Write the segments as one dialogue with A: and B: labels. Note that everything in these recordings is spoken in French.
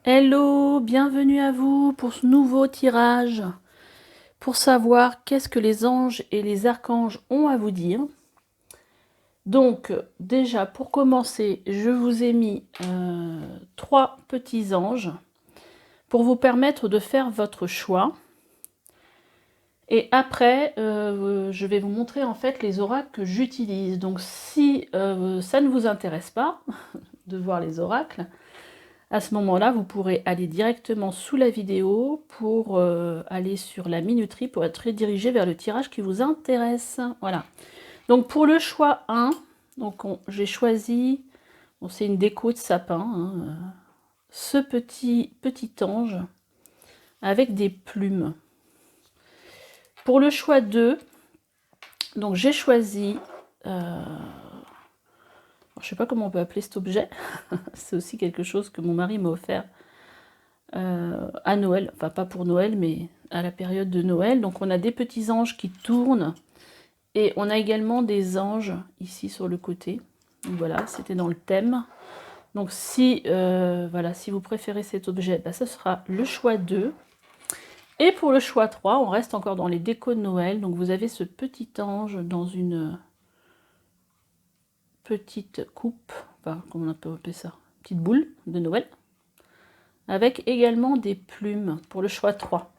A: Hello, bienvenue à vous pour ce nouveau tirage. Pour savoir qu'est-ce que les anges et les archanges ont à vous dire. Donc déjà pour commencer, je vous ai mis 3 petits anges pour vous permettre de faire votre choix. Et après, je vais vous montrer en fait les oracles que j'utilise. Donc si ça ne vous intéresse pas de voir les oracles, à ce moment-là, vous pourrez aller directement sous la vidéo pour aller sur la minuterie pour être redirigé vers le tirage qui vous intéresse. Voilà. Donc pour le choix 1, j'ai choisi, bon, c'est une déco de sapin, hein, ce petit ange avec des plumes. Pour le choix 2, donc j'ai choisi, je ne sais pas comment on peut appeler cet objet, c'est aussi quelque chose que mon mari m'a offert à Noël, enfin pas pour Noël, mais à la période de Noël. Donc on a des petits anges qui tournent, et on a également des anges ici sur le côté. Donc voilà, c'était dans le thème. Donc si, voilà, si vous préférez cet objet, bah, ce sera le choix 2. Et pour le choix 3, on reste encore dans les décos de Noël. Donc vous avez ce petit ange dans une petite coupe, enfin comment on peut appeler ça, petite boule de Noël, avec également des plumes pour le choix 3.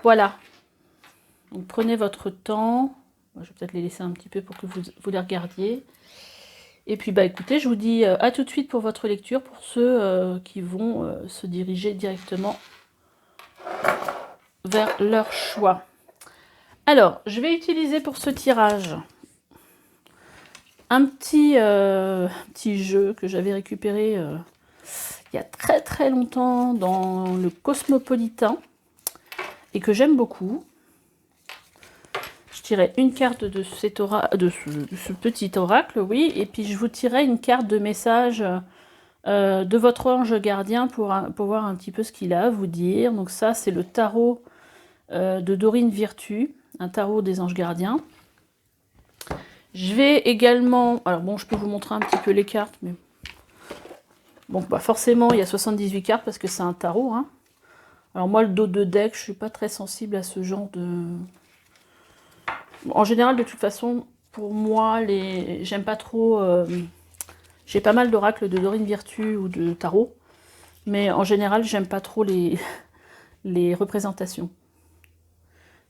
A: Voilà. Donc prenez votre temps. Je vais peut-être les laisser un petit peu pour que vous les regardiez. Et puis bah écoutez, je vous dis à tout de suite pour votre lecture, pour ceux qui vont se diriger directement vers leur choix. Alors, je vais utiliser pour ce tirage un petit jeu que j'avais récupéré il y a très très longtemps dans le Cosmopolitain et que j'aime beaucoup. Je tirais une carte de ce petit oracle, oui, et puis je vous tirais une carte de message de votre ange gardien pour voir un petit peu ce qu'il a à vous dire. Donc ça, c'est le tarot de Dorine Virtue, un tarot des anges gardiens. Je vais également... Alors bon, je peux vous montrer un petit peu les cartes, mais... Bon, bah forcément, il y a 78 cartes parce que c'est un tarot, hein. Alors moi, le dos de deck, je suis pas très sensible à ce genre de... En général, de toute façon, pour moi, j'aime pas trop... J'ai pas mal d'oracles de Dorine Virtue ou de tarot, mais en général, j'aime pas trop les représentations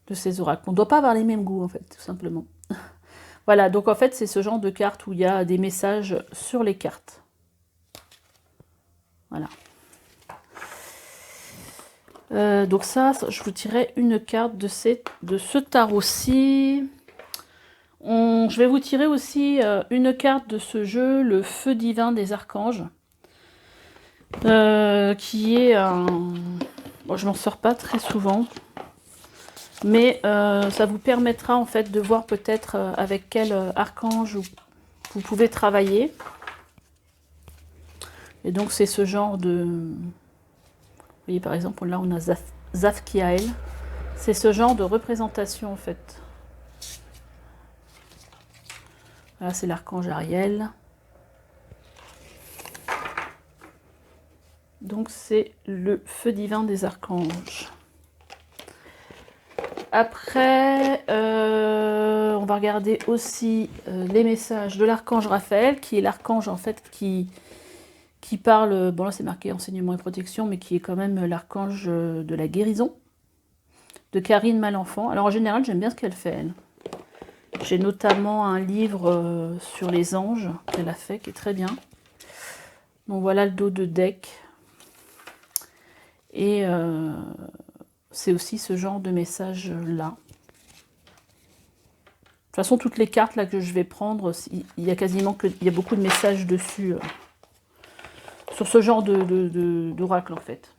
A: de ces oracles. On ne doit pas avoir les mêmes goûts, en fait, tout simplement. Voilà, donc en fait, c'est ce genre de cartes où il y a des messages sur les cartes. Voilà. Donc ça, je vous tirais une carte de ce tarot-ci. Je vais vous tirer aussi une carte de ce jeu, le Feu divin des archanges, qui est un... Bon, je m'en sors pas très souvent, mais ça vous permettra en fait de voir peut-être avec quel archange vous pouvez travailler. Et donc c'est ce genre de... Vous voyez par exemple, là on a Zafkiel. C'est ce genre de représentation en fait. Là c'est l'archange Ariel. Donc c'est le feu divin des archanges. Après, on va regarder aussi les messages de l'archange Raphaël, qui est l'archange en fait qui parle, bon là c'est marqué enseignement et protection, mais qui est quand même l'archange de la guérison, de Karine Malenfant. Alors en général, j'aime bien ce qu'elle fait, elle. J'ai notamment un livre sur les anges qu'elle a fait, qui est très bien. Donc voilà le dos de deck. Et c'est aussi ce genre de message-là. De toute façon, toutes les cartes là que je vais prendre, il y a quasiment il y a beaucoup de messages dessus. Sur ce genre d'oracle en fait.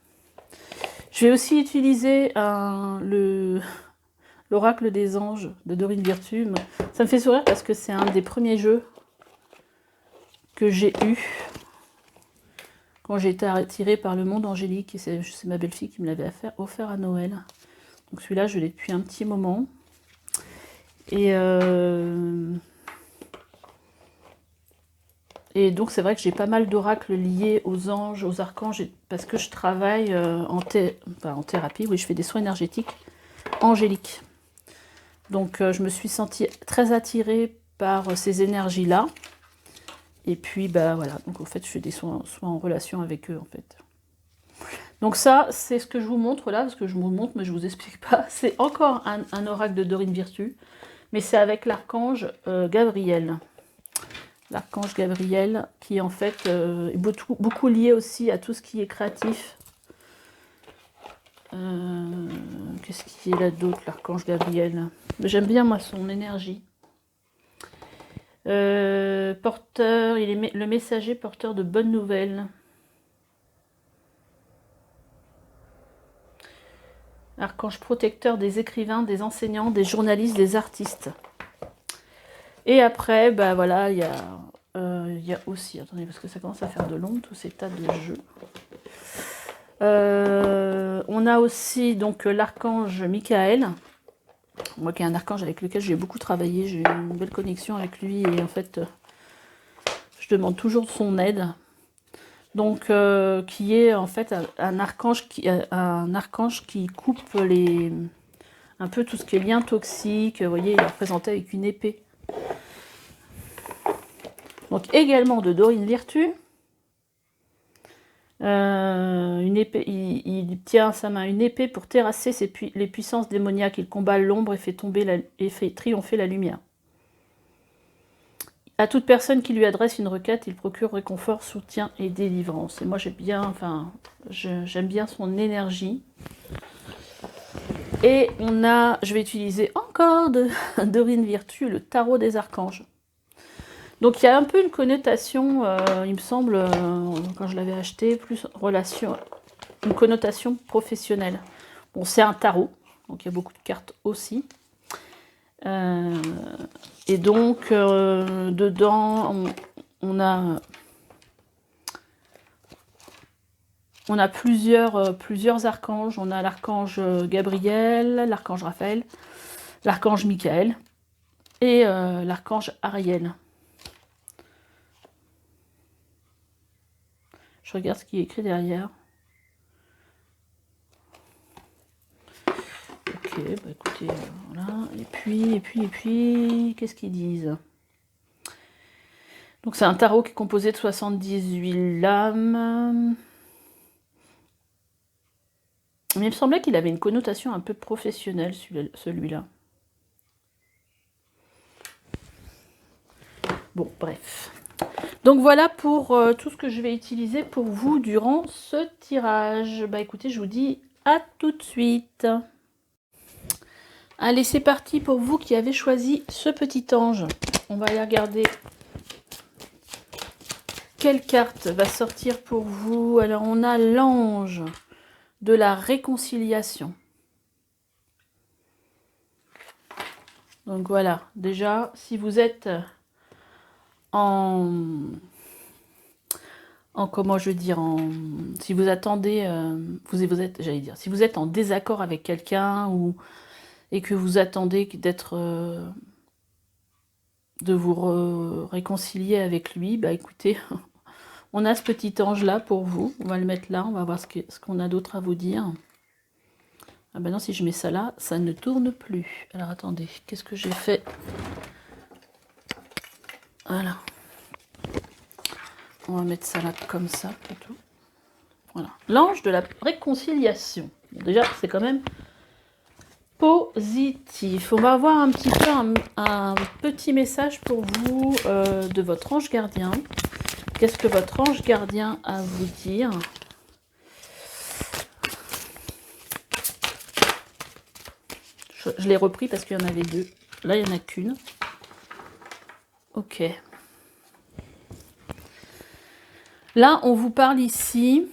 A: Je vais aussi utiliser l'oracle des anges de Dorine Virtue. Ça me fait sourire parce que c'est un des premiers jeux que j'ai eu quand j'ai été attirée par le monde angélique. Et c'est ma belle-fille qui me l'avait offert à Noël. Donc celui-là, je l'ai depuis un petit moment. Et Et donc c'est vrai que j'ai pas mal d'oracles liés aux anges, aux archanges, parce que je travaille en thérapie, oui, je fais des soins énergétiques angéliques. Donc je me suis sentie très attirée par ces énergies-là. Et puis bah voilà, donc en fait je fais des soins en relation avec eux en fait. Donc ça, c'est ce que je vous montre là, parce que je vous montre mais je vous explique pas. C'est encore un oracle de Dorine Virtue, mais c'est avec l'archange Gabriel. L'archange Gabriel, qui en fait est beaucoup lié aussi à tout ce qui est créatif. Qu'est-ce qui est là d'autre, l'archange Gabriel? J'aime bien moi son énergie. Porteur, il est le messager porteur de bonnes nouvelles. Archange protecteur des écrivains, des enseignants, des journalistes, des artistes. Et après, bah voilà, il y a aussi, attendez, parce que ça commence à faire de long, tous ces tas de jeux. On a aussi donc l'archange Michael, moi qui est un archange avec lequel j'ai beaucoup travaillé, j'ai une belle connexion avec lui et en fait je demande toujours son aide. Donc qui est en fait un archange qui coupe un peu tout ce qui est lien toxique. Vous voyez, il est représenté avec une épée. Donc également de Dorine Virtue. Une épée, il tient à sa main une épée pour terrasser les puissances démoniaques. Il combat l'ombre et fait triompher la lumière. À toute personne qui lui adresse une requête, il procure réconfort, soutien et délivrance. Et moi j'aime bien son énergie. Et je vais utiliser encore de Dorine Virtue, le tarot des archanges. Donc il y a un peu une connotation, il me semble, quand je l'avais acheté, plus une connotation professionnelle. Bon, c'est un tarot, donc il y a beaucoup de cartes aussi. Et donc, dedans, on a plusieurs archanges. On a l'archange Gabriel, l'archange Raphaël, l'archange Michael et l'archange Ariel. Je regarde ce qui est écrit derrière. Ok, bah écoutez, voilà. Et puis, qu'est-ce qu'ils disent? Donc c'est un tarot qui est composé de 78 lames. Mais il me semblait qu'il avait une connotation un peu professionnelle, celui-là. Bon, bref. Donc voilà pour tout ce que je vais utiliser pour vous durant ce tirage. Bah écoutez, je vous dis à tout de suite. Allez, c'est parti pour vous qui avez choisi ce petit ange. On va aller regarder quelle carte va sortir pour vous. Alors, on a l'ange de la réconciliation. Donc voilà, déjà, si vous êtes comment je veux dire, si vous attendez, si vous êtes en désaccord avec quelqu'un et que vous attendez de vous réconcilier avec lui, bah écoutez, on a ce petit ange là pour vous. On va le mettre là, on va voir ce qu'on a d'autre à vous dire. Ah ben non, si je mets ça là, ça ne tourne plus. Alors attendez, qu'est-ce que j'ai fait? Voilà. On va mettre ça là comme ça plutôt. Voilà. L'ange de la réconciliation. Bon, déjà, c'est quand même positif. On va avoir un petit peu un petit message pour vous de votre ange gardien. Qu'est-ce que votre ange gardien a à vous dire? Je l'ai repris parce qu'il y en avait deux. Là, il n'y en a qu'une. Ok. Là, on vous parle ici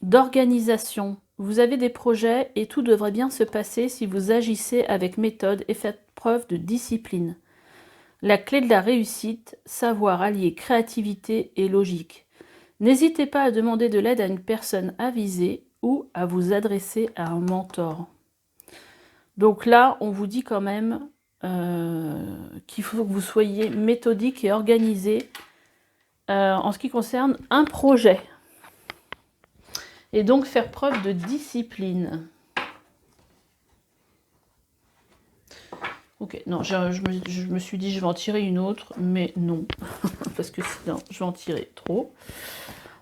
A: d'organisation. Vous avez des projets et tout devrait bien se passer si vous agissez avec méthode et faites preuve de discipline. La clé de la réussite, savoir allier créativité et logique. N'hésitez pas à demander de l'aide à une personne avisée ou à vous adresser à un mentor. Donc là, on vous dit quand même qu'il faut que vous soyez méthodique et organisé en ce qui concerne un projet. Et donc faire preuve de discipline. Ok, non, je me suis dit je vais en tirer une autre, mais non, parce que sinon je vais en tirer trop.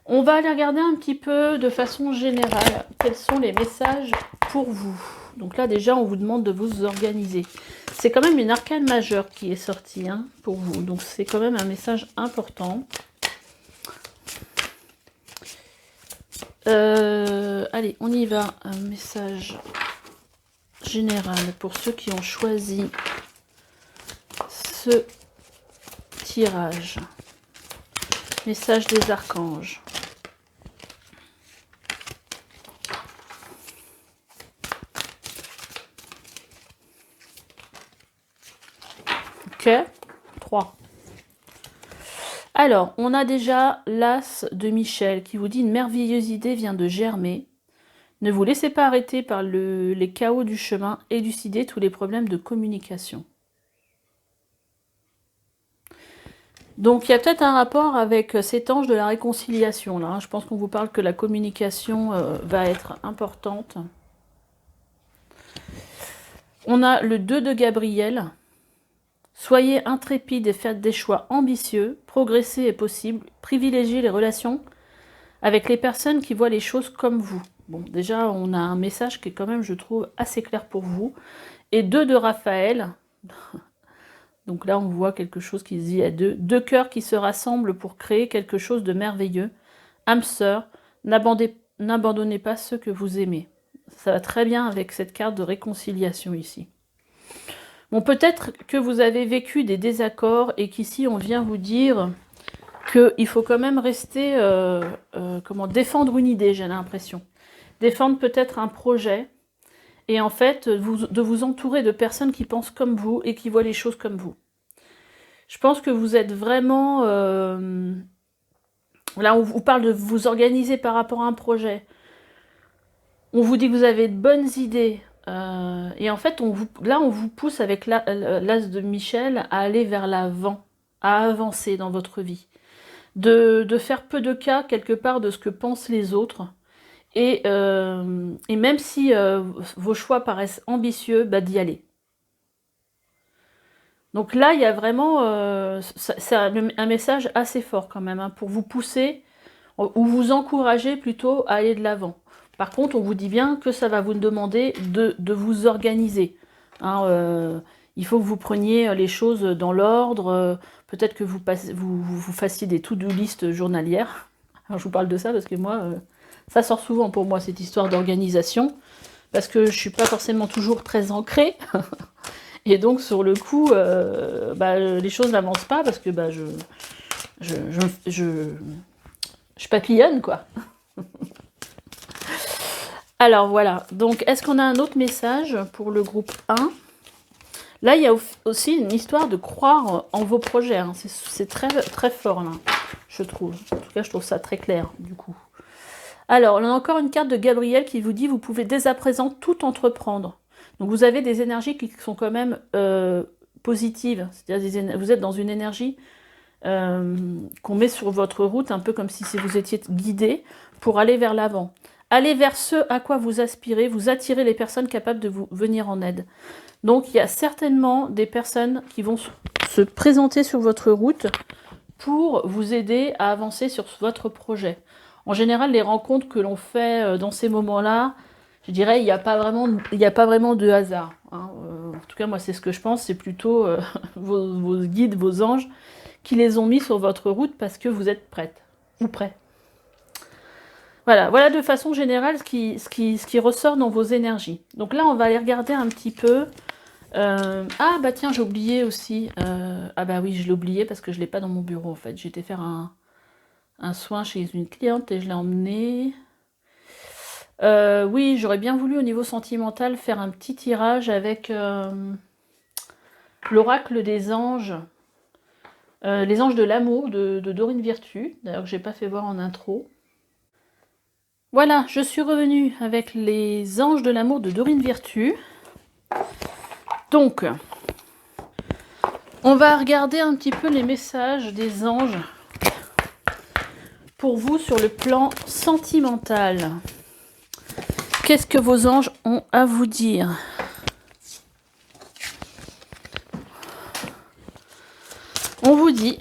A: On va aller regarder un petit peu de façon générale quels sont les messages pour vous. Donc là déjà on vous demande de vous organiser. C'est quand même une arcane majeure qui est sortie hein, pour vous, donc c'est quand même un message important. Allez, on y va, un message général pour ceux qui ont choisi ce tirage. Message des archanges. Ok, 3. Alors, on a déjà l'As de Michel qui vous dit « Une merveilleuse idée vient de germer. Ne vous laissez pas arrêter par les chaos du chemin. Élucidez tous les problèmes de communication. » Donc, il y a peut-être un rapport avec cet ange de la réconciliation. Là. Je pense qu'on vous parle que la communication va être importante. On a le 2 de Gabriel. Soyez intrépide et faites des choix ambitieux. Progresser est possible. Privilégiez les relations avec les personnes qui voient les choses comme vous. Bon, déjà, on a un message qui est quand même, je trouve, assez clair pour vous. Et 2 de Raphaël. Donc là, on voit quelque chose qui se dit à deux cœurs qui se rassemblent pour créer quelque chose de merveilleux. Âme sœur, n'abandonnez pas ceux que vous aimez. Ça va très bien avec cette carte de réconciliation ici. Bon, peut-être que vous avez vécu des désaccords et qu'ici, on vient vous dire qu'il faut quand même rester, défendre une idée, j'ai l'impression. Défendre peut-être un projet et en fait, de vous entourer de personnes qui pensent comme vous et qui voient les choses comme vous. Je pense que vous êtes vraiment... là, on vous parle de vous organiser par rapport à un projet. On vous dit que vous avez de bonnes idées. Et en fait, on vous pousse avec l'As de Michel à aller vers l'avant, à avancer dans votre vie. De faire peu de cas, quelque part, de ce que pensent les autres. Et même si vos choix paraissent ambitieux, bah, d'y aller. Donc là, il y a vraiment c'est un message assez fort quand même, hein, pour vous pousser ou vous encourager plutôt à aller de l'avant. Par contre, on vous dit bien que ça va vous demander de vous organiser. Hein, il faut que vous preniez les choses dans l'ordre. Peut-être que vous fassiez des to-do list journalières. Alors, je vous parle de ça parce que moi, ça sort souvent pour moi, cette histoire d'organisation. Parce que je ne suis pas forcément toujours très ancrée. Et donc, sur le coup, les choses n'avancent pas parce que je papillonne, quoi. Alors, voilà. Donc, est-ce qu'on a un autre message pour le groupe 1 ? Là, il y a aussi une histoire de croire en vos projets. Hein. C'est très, très fort, là, je trouve. En tout cas, je trouve ça très clair, du coup. Alors, on a encore une carte de Gabriel qui vous dit « Vous pouvez dès à présent tout entreprendre ». Donc, vous avez des énergies qui sont quand même positives. C'est-à-dire vous êtes dans une énergie qu'on met sur votre route, un peu comme si vous étiez guidé pour aller vers l'avant. Allez vers ce à quoi vous aspirez, vous attirez les personnes capables de vous venir en aide. Donc, il y a certainement des personnes qui vont se présenter sur votre route pour vous aider à avancer sur votre projet. En général, les rencontres que l'on fait dans ces moments-là, je dirais, il n'y a pas vraiment de hasard. Hein. En tout cas, moi, c'est ce que je pense. C'est plutôt vos guides, vos anges, qui les ont mis sur votre route parce que vous êtes prête ou prêt. Voilà de façon générale ce qui ressort dans vos énergies. Donc là, on va aller regarder un petit peu. Ah, bah tiens, j'ai oublié aussi. Ah bah oui, je l'ai oublié parce que je ne l'ai pas dans mon bureau, en fait. J'étais faire un soin chez une cliente et je l'ai emmené. Oui, j'aurais bien voulu au niveau sentimental faire un petit tirage avec l'oracle des anges, les anges de l'amour de Dorine Virtue, d'ailleurs que j'ai pas fait voir en intro. Voilà, je suis revenue avec les anges de l'amour de Dorine Virtue. Donc, on va regarder un petit peu les messages des anges pour vous sur le plan sentimental. Qu'est-ce que vos anges ont à vous dire? On vous dit,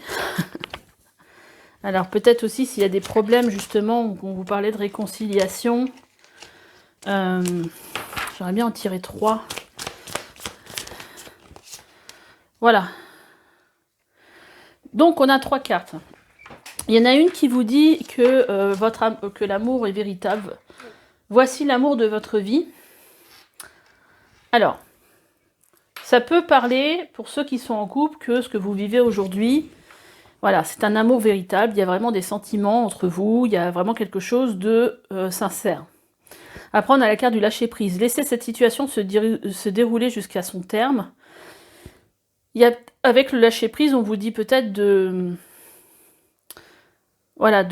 A: alors peut-être aussi s'il y a des problèmes justement, on vous parlait de réconciliation, j'aimerais bien en tirer 3. Voilà. Donc on a 3 cartes. Il y en a une qui vous dit que, que l'amour est véritable. Voici l'amour de votre vie. Alors, ça peut parler, pour ceux qui sont en couple, que ce que vous vivez aujourd'hui, voilà, c'est un amour véritable, il y a vraiment des sentiments entre vous, il y a vraiment quelque chose de sincère. Après, on a la carte du lâcher-prise. Laissez cette situation se dérouler jusqu'à son terme. Avec le lâcher-prise, on vous dit peut-être de... Voilà,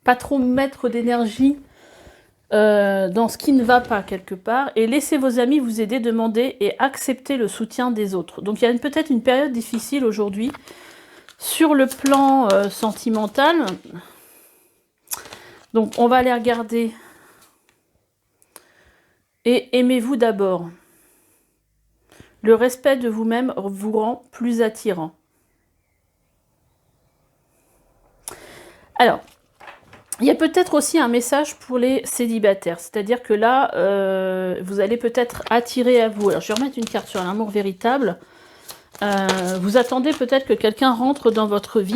A: pas trop mettre d'énergie dans ce qui ne va pas quelque part, et laissez vos amis vous aider, demander et accepter le soutien des autres. Donc il y a peut-être une période difficile aujourd'hui sur le plan sentimental. Donc on va aller regarder. Et aimez-vous d'abord. Le respect de vous-même vous rend plus attirant. Alors, il y a peut-être aussi un message pour les célibataires, c'est-à-dire que là, vous allez peut-être attirer à vous. Alors, je vais remettre une carte sur l'amour véritable. Vous attendez peut-être que quelqu'un rentre dans votre vie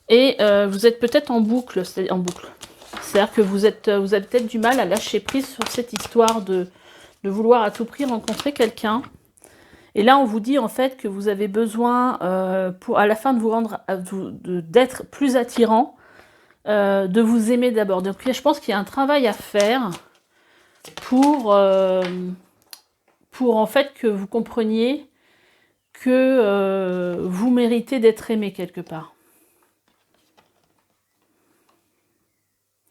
A: et vous êtes peut-être en boucle, c'est-à-dire que vous avez peut-être du mal à lâcher prise sur cette histoire de vouloir à tout prix rencontrer quelqu'un. Et là, on vous dit en fait que vous avez besoin, à la fin de vous rendre, d'être plus attirant, de vous aimer d'abord. Donc je pense qu'il y a un travail à faire pour en fait que vous compreniez que vous méritez d'être aimé quelque part.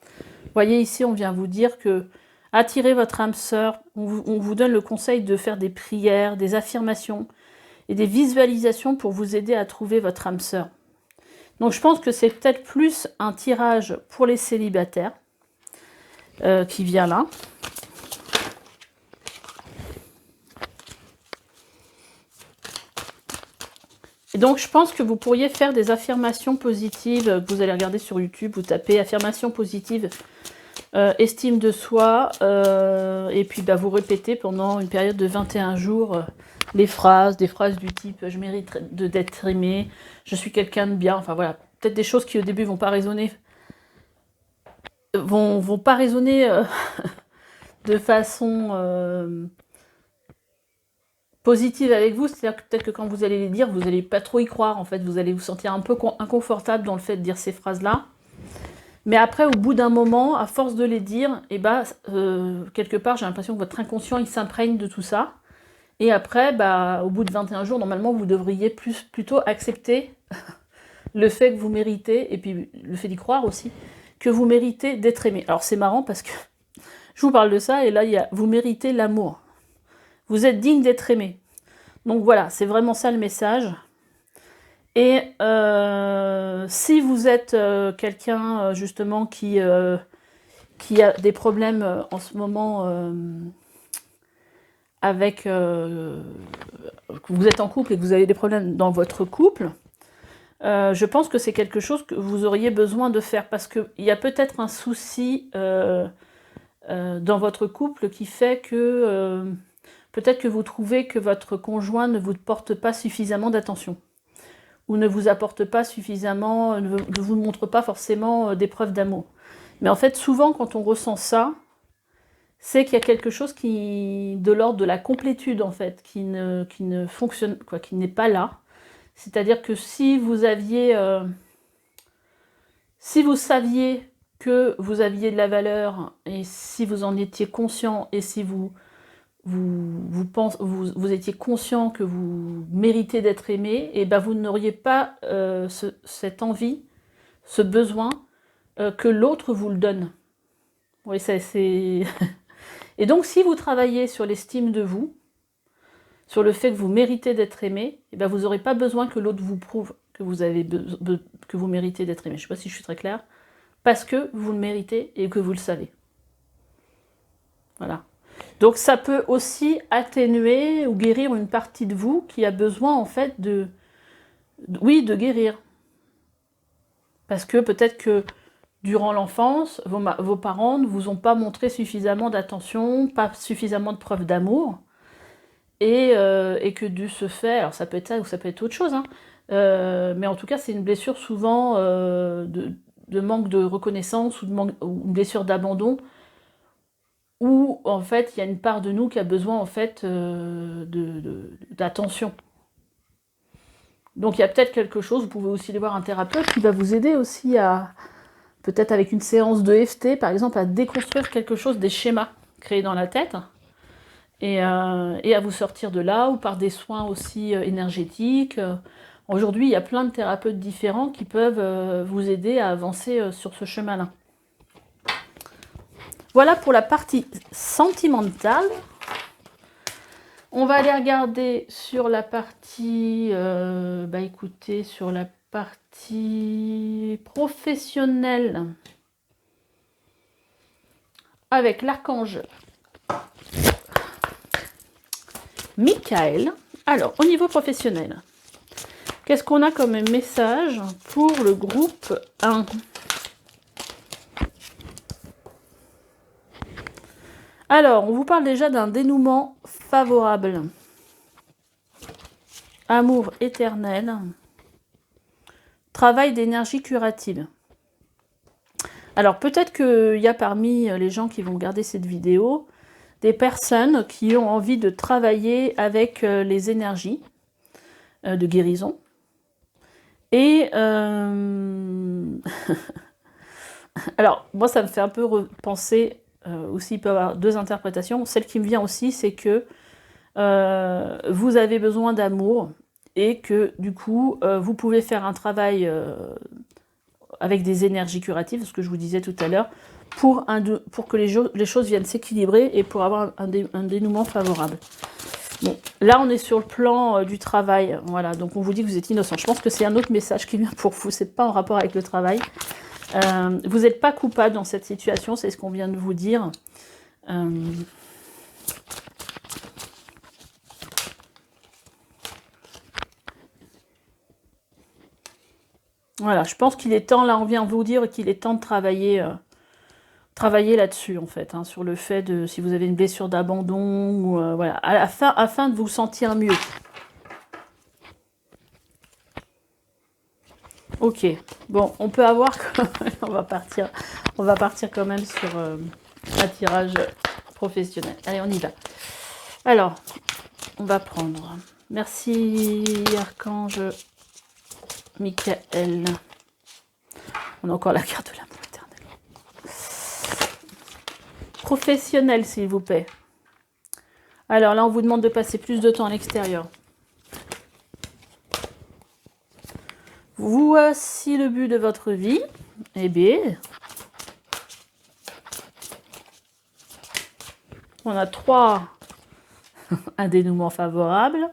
A: Vous voyez ici, on vient vous dire que attirez votre âme sœur. On vous donne le conseil de faire des prières, des affirmations et des visualisations pour vous aider à trouver votre âme sœur. Donc je pense que c'est peut-être plus un tirage pour les célibataires qui vient là. Et donc je pense que vous pourriez faire des affirmations positives. Vous allez regarder sur YouTube, vous tapez affirmations positives, estime de soi, et puis vous répétez pendant une période de 21 jours des phrases du type je mérite d'être aimé, je suis quelqu'un de bien, enfin voilà, peut-être des choses qui au début vont pas résonner, vont pas résonner de façon positive avec vous, c'est-à-dire que peut-être que quand vous allez les dire, vous n'allez pas trop y croire, en fait, vous allez vous sentir un peu inconfortable dans le fait de dire ces phrases-là. Mais après, au bout d'un moment, à force de les dire, quelque part, j'ai l'impression que votre inconscient, il s'imprègne de tout ça. Et après, au bout de 21 jours, normalement, vous devriez plutôt accepter le fait que vous méritez, et puis le fait d'y croire aussi, que vous méritez d'être aimé. Alors c'est marrant parce que je vous parle de ça, et là, vous méritez l'amour. Vous êtes digne d'être aimé. Donc voilà, c'est vraiment ça le message. Et si vous êtes quelqu'un justement qui a des problèmes en ce moment vous êtes en couple et que vous avez des problèmes dans votre couple, je pense que c'est quelque chose que vous auriez besoin de faire parce qu'il y a peut-être un souci dans votre couple qui fait que peut-être que vous trouvez que votre conjoint ne vous porte pas suffisamment d'attention ou ne vous apporte pas suffisamment, ne vous montre pas forcément des preuves d'amour. Mais en fait, souvent, quand on ressent ça, c'est qu'il y a quelque chose de l'ordre de la complétude, en fait, qui ne fonctionne, qui n'est pas là. C'est-à-dire que si vous saviez que vous aviez de la valeur, et si vous en étiez conscient, et si vous étiez conscient que vous méritez d'être aimé, et vous n'auriez pas cette envie, ce besoin que l'autre vous le donne. Oui, c'est... Et donc, si vous travaillez sur l'estime de vous, sur le fait que vous méritez d'être aimé, vous n'aurez pas besoin que l'autre vous prouve que que vous méritez d'être aimé. Je ne sais pas si je suis très claire. Parce que vous le méritez et que vous le savez. Voilà. Donc ça peut aussi atténuer ou guérir une partie de vous qui a besoin en fait oui, de guérir. Parce que peut-être que durant l'enfance, vos parents ne vous ont pas montré suffisamment d'attention, pas suffisamment de preuves d'amour, et que de ce fait, alors ça peut être ça ou ça peut être autre chose, hein, mais en tout cas c'est une blessure souvent de manque de reconnaissance ou une blessure d'abandon, où en fait il y a une part de nous qui a besoin en fait d'attention. Donc il y a peut-être quelque chose, vous pouvez aussi aller voir un thérapeute qui va vous aider aussi à, peut-être avec une séance de EFT par exemple, à déconstruire quelque chose des schémas créés dans la tête, et à vous sortir de là, ou par des soins aussi énergétiques. Aujourd'hui il y a plein de thérapeutes différents qui peuvent vous aider à avancer sur ce chemin-là. Voilà pour la partie sentimentale. On va aller regarder sur la partie, écoutez, sur la partie professionnelle avec l'archange Michael. Alors, au niveau professionnel, qu'est-ce qu'on a comme message pour le groupe 1 ? Alors, on vous parle déjà d'un dénouement favorable. Amour éternel. Travail d'énergie curative. Alors, peut-être qu'il y a parmi les gens qui vont regarder cette vidéo des personnes qui ont envie de travailler avec les énergies de guérison. Et alors, moi, ça me fait un peu repenser, aussi, il peut y avoir deux interprétations. Celle qui me vient aussi, c'est que vous avez besoin d'amour et que, du coup, vous pouvez faire un travail avec des énergies curatives, ce que je vous disais tout à l'heure, pour que les choses viennent s'équilibrer et pour avoir un dénouement favorable. Bon, là, on est sur le plan du travail. Voilà, donc on vous dit que vous êtes innocent. Je pense que c'est un autre message qui vient pour vous. C'est pas en rapport avec le travail. Vous n'êtes pas coupable dans cette situation, c'est ce qu'on vient de vous dire. Voilà, je pense qu'il est temps, là on vient vous dire qu'il est temps de travailler là-dessus en fait, hein, sur le fait de, si vous avez une blessure d'abandon, ou voilà, afin de vous sentir mieux. Ok, bon, on peut avoir, on va partir quand même sur un tirage professionnel. Allez, on y va. Alors, on va prendre. Merci Archange Michael. On a encore la carte de l'amour éternel. Professionnel, s'il vous plaît. Alors là, on vous demande de passer plus de temps à l'extérieur. Voici le but de votre vie. Eh bien, on a 3, un dénouement favorable.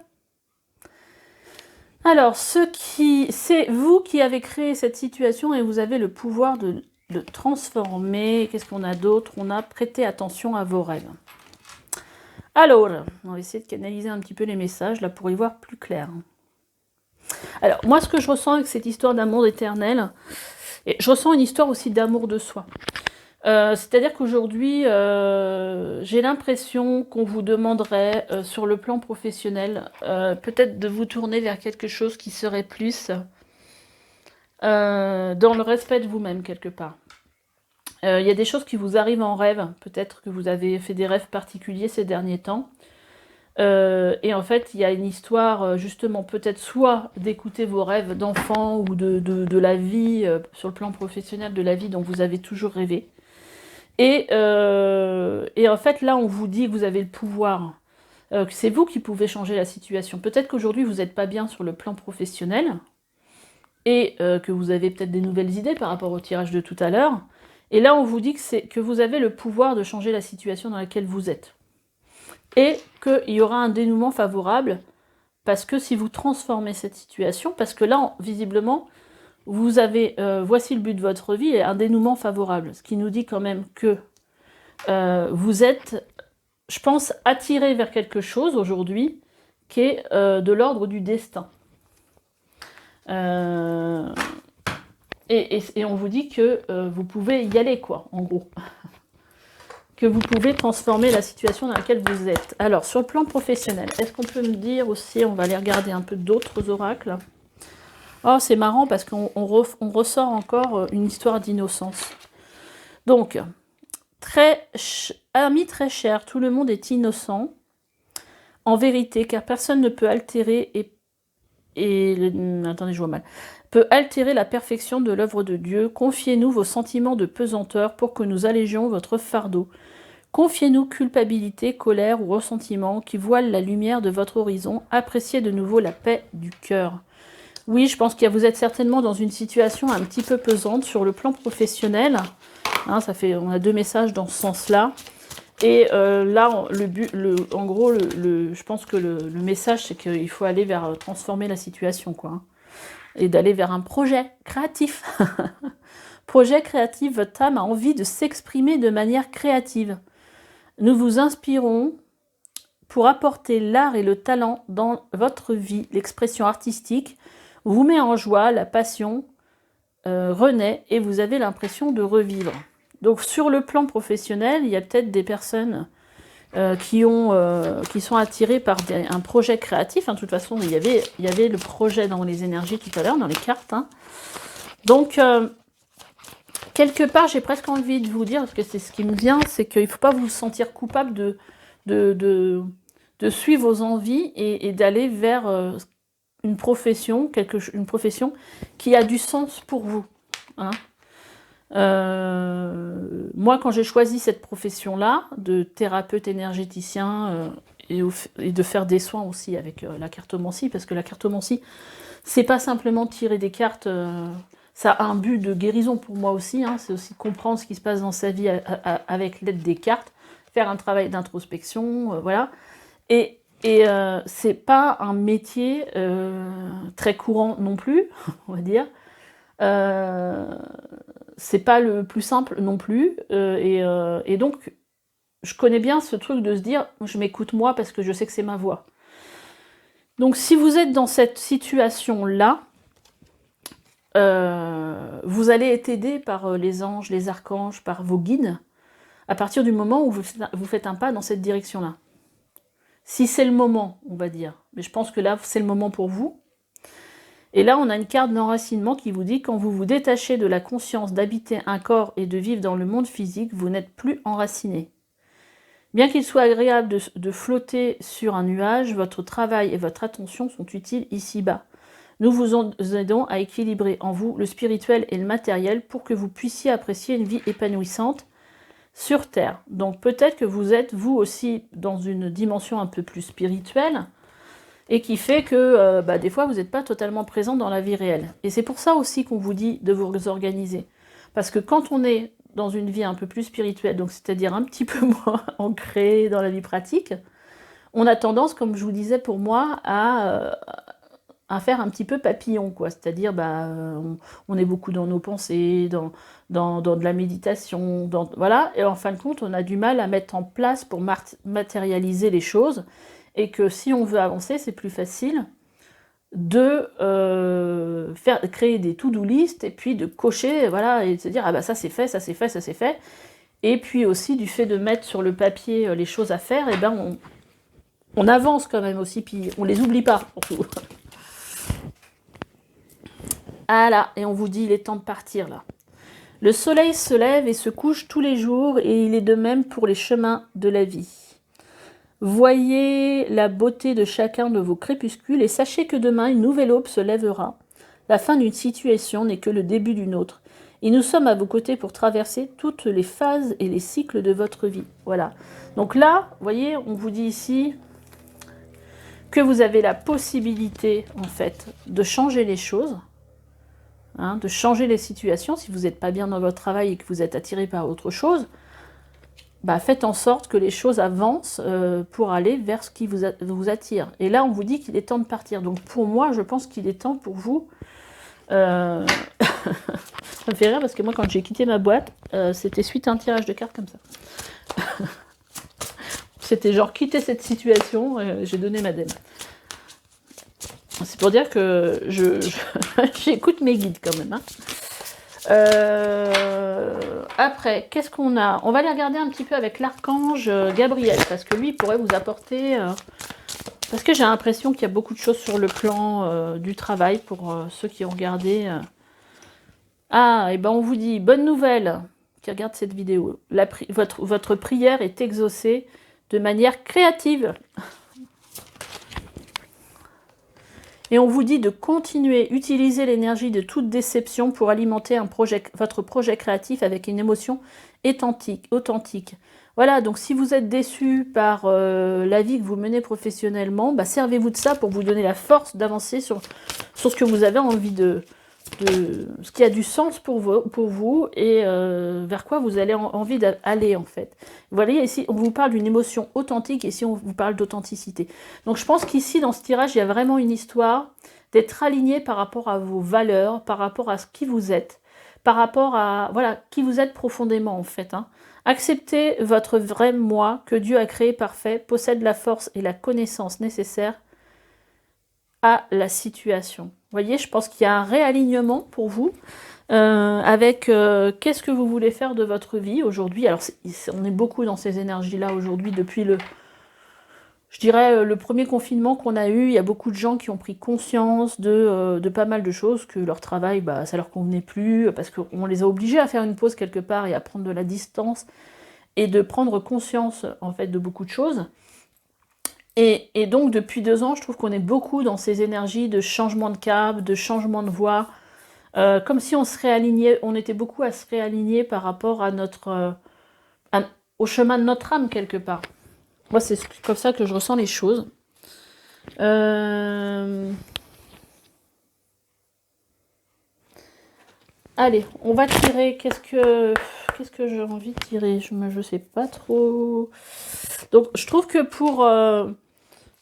A: Alors, c'est vous qui avez créé cette situation et vous avez le pouvoir de le transformer. Qu'est-ce qu'on a d'autre? On a prêté attention à vos rêves. Alors, on va essayer de canaliser un petit peu les messages là pour y voir plus clair. Alors, moi, ce que je ressens avec cette histoire d'amour éternel, et je ressens une histoire aussi d'amour de soi. C'est-à-dire qu'aujourd'hui, j'ai l'impression qu'on vous demanderait, sur le plan professionnel, peut-être de vous tourner vers quelque chose qui serait plus dans le respect de vous-même, quelque part. Il y a des choses qui vous arrivent en rêve, peut-être que vous avez fait des rêves particuliers ces derniers temps. Et en fait, il y a une histoire, justement, peut-être soit d'écouter vos rêves d'enfant ou de la vie, sur le plan professionnel, de la vie dont vous avez toujours rêvé. Et en fait, là, on vous dit que vous avez le pouvoir, que c'est vous qui pouvez changer la situation. Peut-être qu'aujourd'hui, vous n'êtes pas bien sur le plan professionnel, et que vous avez peut-être des nouvelles idées par rapport au tirage de tout à l'heure. Et là, on vous dit que vous avez le pouvoir de changer la situation dans laquelle vous êtes. Et qu'il y aura un dénouement favorable parce que si vous transformez cette situation, parce que là, visiblement, vous avez, voici le but de votre vie, et un dénouement favorable, ce qui nous dit quand même que vous êtes, je pense, attiré vers quelque chose aujourd'hui qui est de l'ordre du destin. Et on vous dit que vous pouvez y aller, quoi, en gros. Que vous pouvez transformer la situation dans laquelle vous êtes. Alors, sur le plan professionnel, est-ce qu'on peut me dire aussi, on va aller regarder un peu d'autres oracles. Oh, c'est marrant parce qu'on ressort encore une histoire d'innocence. Donc, ami très cher, tout le monde est innocent, en vérité, car personne ne peut altérer attendez, je vois mal. Peut altérer la perfection de l'œuvre de Dieu. Confiez-nous vos sentiments de pesanteur pour que nous allégions votre fardeau. Confiez-nous culpabilité, colère ou ressentiment qui voilent la lumière de votre horizon. Appréciez de nouveau la paix du cœur. Oui, je pense que vous êtes certainement dans une situation un petit peu pesante sur le plan professionnel. Hein, on a 2 messages dans ce sens-là. Et là, en gros, je pense que le message, c'est qu'il faut aller vers transformer la situation, quoi. Hein, et d'aller vers un projet créatif. Projet créatif, votre âme a envie de s'exprimer de manière créative. Nous vous inspirons pour apporter l'art et le talent dans votre vie. L'expression artistique vous met en joie, la passion renaît et vous avez l'impression de revivre. Donc sur le plan professionnel, il y a peut-être des personnes qui sont attirées par un projet créatif. Hein, de toute façon, il y avait le projet dans les énergies tout à l'heure, dans les cartes. Hein. Donc, quelque part, j'ai presque envie de vous dire, parce que c'est ce qui me vient, c'est qu'il ne faut pas vous sentir coupable de suivre vos envies et d'aller vers une profession qui a du sens pour vous. Hein. Moi, quand j'ai choisi cette profession-là, de thérapeute énergéticien et de faire des soins aussi avec la cartomancie, parce que la cartomancie, c'est pas simplement tirer des cartes, ça a un but de guérison pour moi aussi, hein, c'est aussi comprendre ce qui se passe dans sa vie avec l'aide des cartes, faire un travail d'introspection, voilà. Et c'est pas un métier très courant non plus, on va dire. C'est pas le plus simple non plus, et donc je connais bien ce truc de se dire je m'écoute moi parce que je sais que c'est ma voix. Donc si vous êtes dans cette situation là, vous allez être aidé par les anges, les archanges, par vos guides à partir du moment où vous faites un pas dans cette direction là. Si c'est le moment, on va dire, mais je pense que là c'est le moment pour vous. Et là, on a une carte d'enracinement qui vous dit quand vous vous détachez de la conscience d'habiter un corps et de vivre dans le monde physique, vous n'êtes plus enraciné. Bien qu'il soit agréable de flotter sur un nuage, votre travail et votre attention sont utiles ici-bas. Nous vous aidons à équilibrer en vous le spirituel et le matériel pour que vous puissiez apprécier une vie épanouissante sur Terre. Donc peut-être que vous êtes, vous aussi, dans une dimension un peu plus spirituelle, et qui fait que des fois, vous n'êtes pas totalement présent dans la vie réelle. Et c'est pour ça aussi qu'on vous dit de vous organiser. Parce que quand on est dans une vie un peu plus spirituelle, donc c'est-à-dire un petit peu moins ancrée dans la vie pratique, on a tendance, comme je vous disais pour moi, à faire un petit peu papillon, quoi. C'est-à-dire, on est beaucoup dans nos pensées, dans de la méditation, voilà. Et en fin de compte, on a du mal à mettre en place pour matérialiser les choses. Et que si on veut avancer, c'est plus facile de créer des to-do list et puis de cocher, voilà, et de se dire, ah bah ça c'est fait, ça c'est fait, ça c'est fait. Et puis aussi du fait de mettre sur le papier les choses à faire, et ben on avance quand même aussi, puis on les oublie pas, surtout. Voilà, et on vous dit, il est temps de partir là. Le soleil se lève et se couche tous les jours, et il est de même pour les chemins de la vie. Voyez la beauté de chacun de vos crépuscules et sachez que demain une nouvelle aube se lèvera. La fin d'une situation n'est que le début d'une autre. Et nous sommes à vos côtés pour traverser toutes les phases et les cycles de votre vie. Voilà. Donc là, vous voyez, on vous dit ici que vous avez la possibilité, en fait, de changer les choses, hein, de changer les situations. Si vous n'êtes pas bien dans votre travail et que vous êtes attiré par autre chose, bah, faites en sorte que les choses avancent pour aller vers ce qui vous attire. Et là, on vous dit qu'il est temps de partir. Donc pour moi, je pense qu'il est temps pour vous. Ça me fait rire parce que moi, quand j'ai quitté ma boîte, c'était suite à un tirage de cartes comme ça. C'était genre quitter cette situation, j'ai donné ma dème. C'est pour dire que j'écoute mes guides quand même. Hein. Après, qu'est-ce qu'on a? On va aller regarder un petit peu avec l'archange Gabriel, parce que lui, il pourrait vous apporter... parce que j'ai l'impression qu'il y a beaucoup de choses sur le plan du travail, pour ceux qui ont regardé. Ah, et ben on vous dit, bonne nouvelle, qui regarde cette vidéo. Votre prière est exaucée de manière créative. Et on vous dit de continuer, utiliser l'énergie de toute déception pour alimenter votre projet créatif avec une émotion authentique. Voilà, donc si vous êtes déçu par la vie que vous menez professionnellement, bah, servez-vous de ça pour vous donner la force d'avancer sur ce que vous avez envie ce qui a du sens pour vous et vers quoi vous avez envie d'aller en fait. Vous voyez, ici, on vous parle d'une émotion authentique et ici, on vous parle d'authenticité. Donc, je pense qu'ici, dans ce tirage, il y a vraiment une histoire d'être aligné par rapport à vos valeurs, par rapport à ce qui vous êtes, par rapport à, voilà, qui vous êtes profondément, en fait. Hein. Acceptez votre vrai moi que Dieu a créé parfait, possède la force et la connaissance nécessaires à la situation. Vous voyez, je pense qu'il y a un réalignement pour vous avec qu'est-ce que vous voulez faire de votre vie aujourd'hui. Alors, on est beaucoup dans ces énergies-là aujourd'hui depuis je dirais, le premier confinement qu'on a eu. Il y a beaucoup de gens qui ont pris conscience de pas mal de choses, que leur travail, bah, ça leur convenait plus, parce qu'on les a obligés à faire une pause quelque part et à prendre de la distance et de prendre conscience, en fait, de beaucoup de choses. Et donc, depuis 2 ans, je trouve qu'on est beaucoup dans ces énergies de changement de cap, de changement de voie, comme si on se réalignait, on était beaucoup à se réaligner par rapport à au chemin de notre âme, quelque part. Moi, c'est comme ça que je ressens les choses. Allez, on va tirer. Qu'est-ce que j'ai envie de tirer? Je sais pas trop. Donc, je trouve que pour...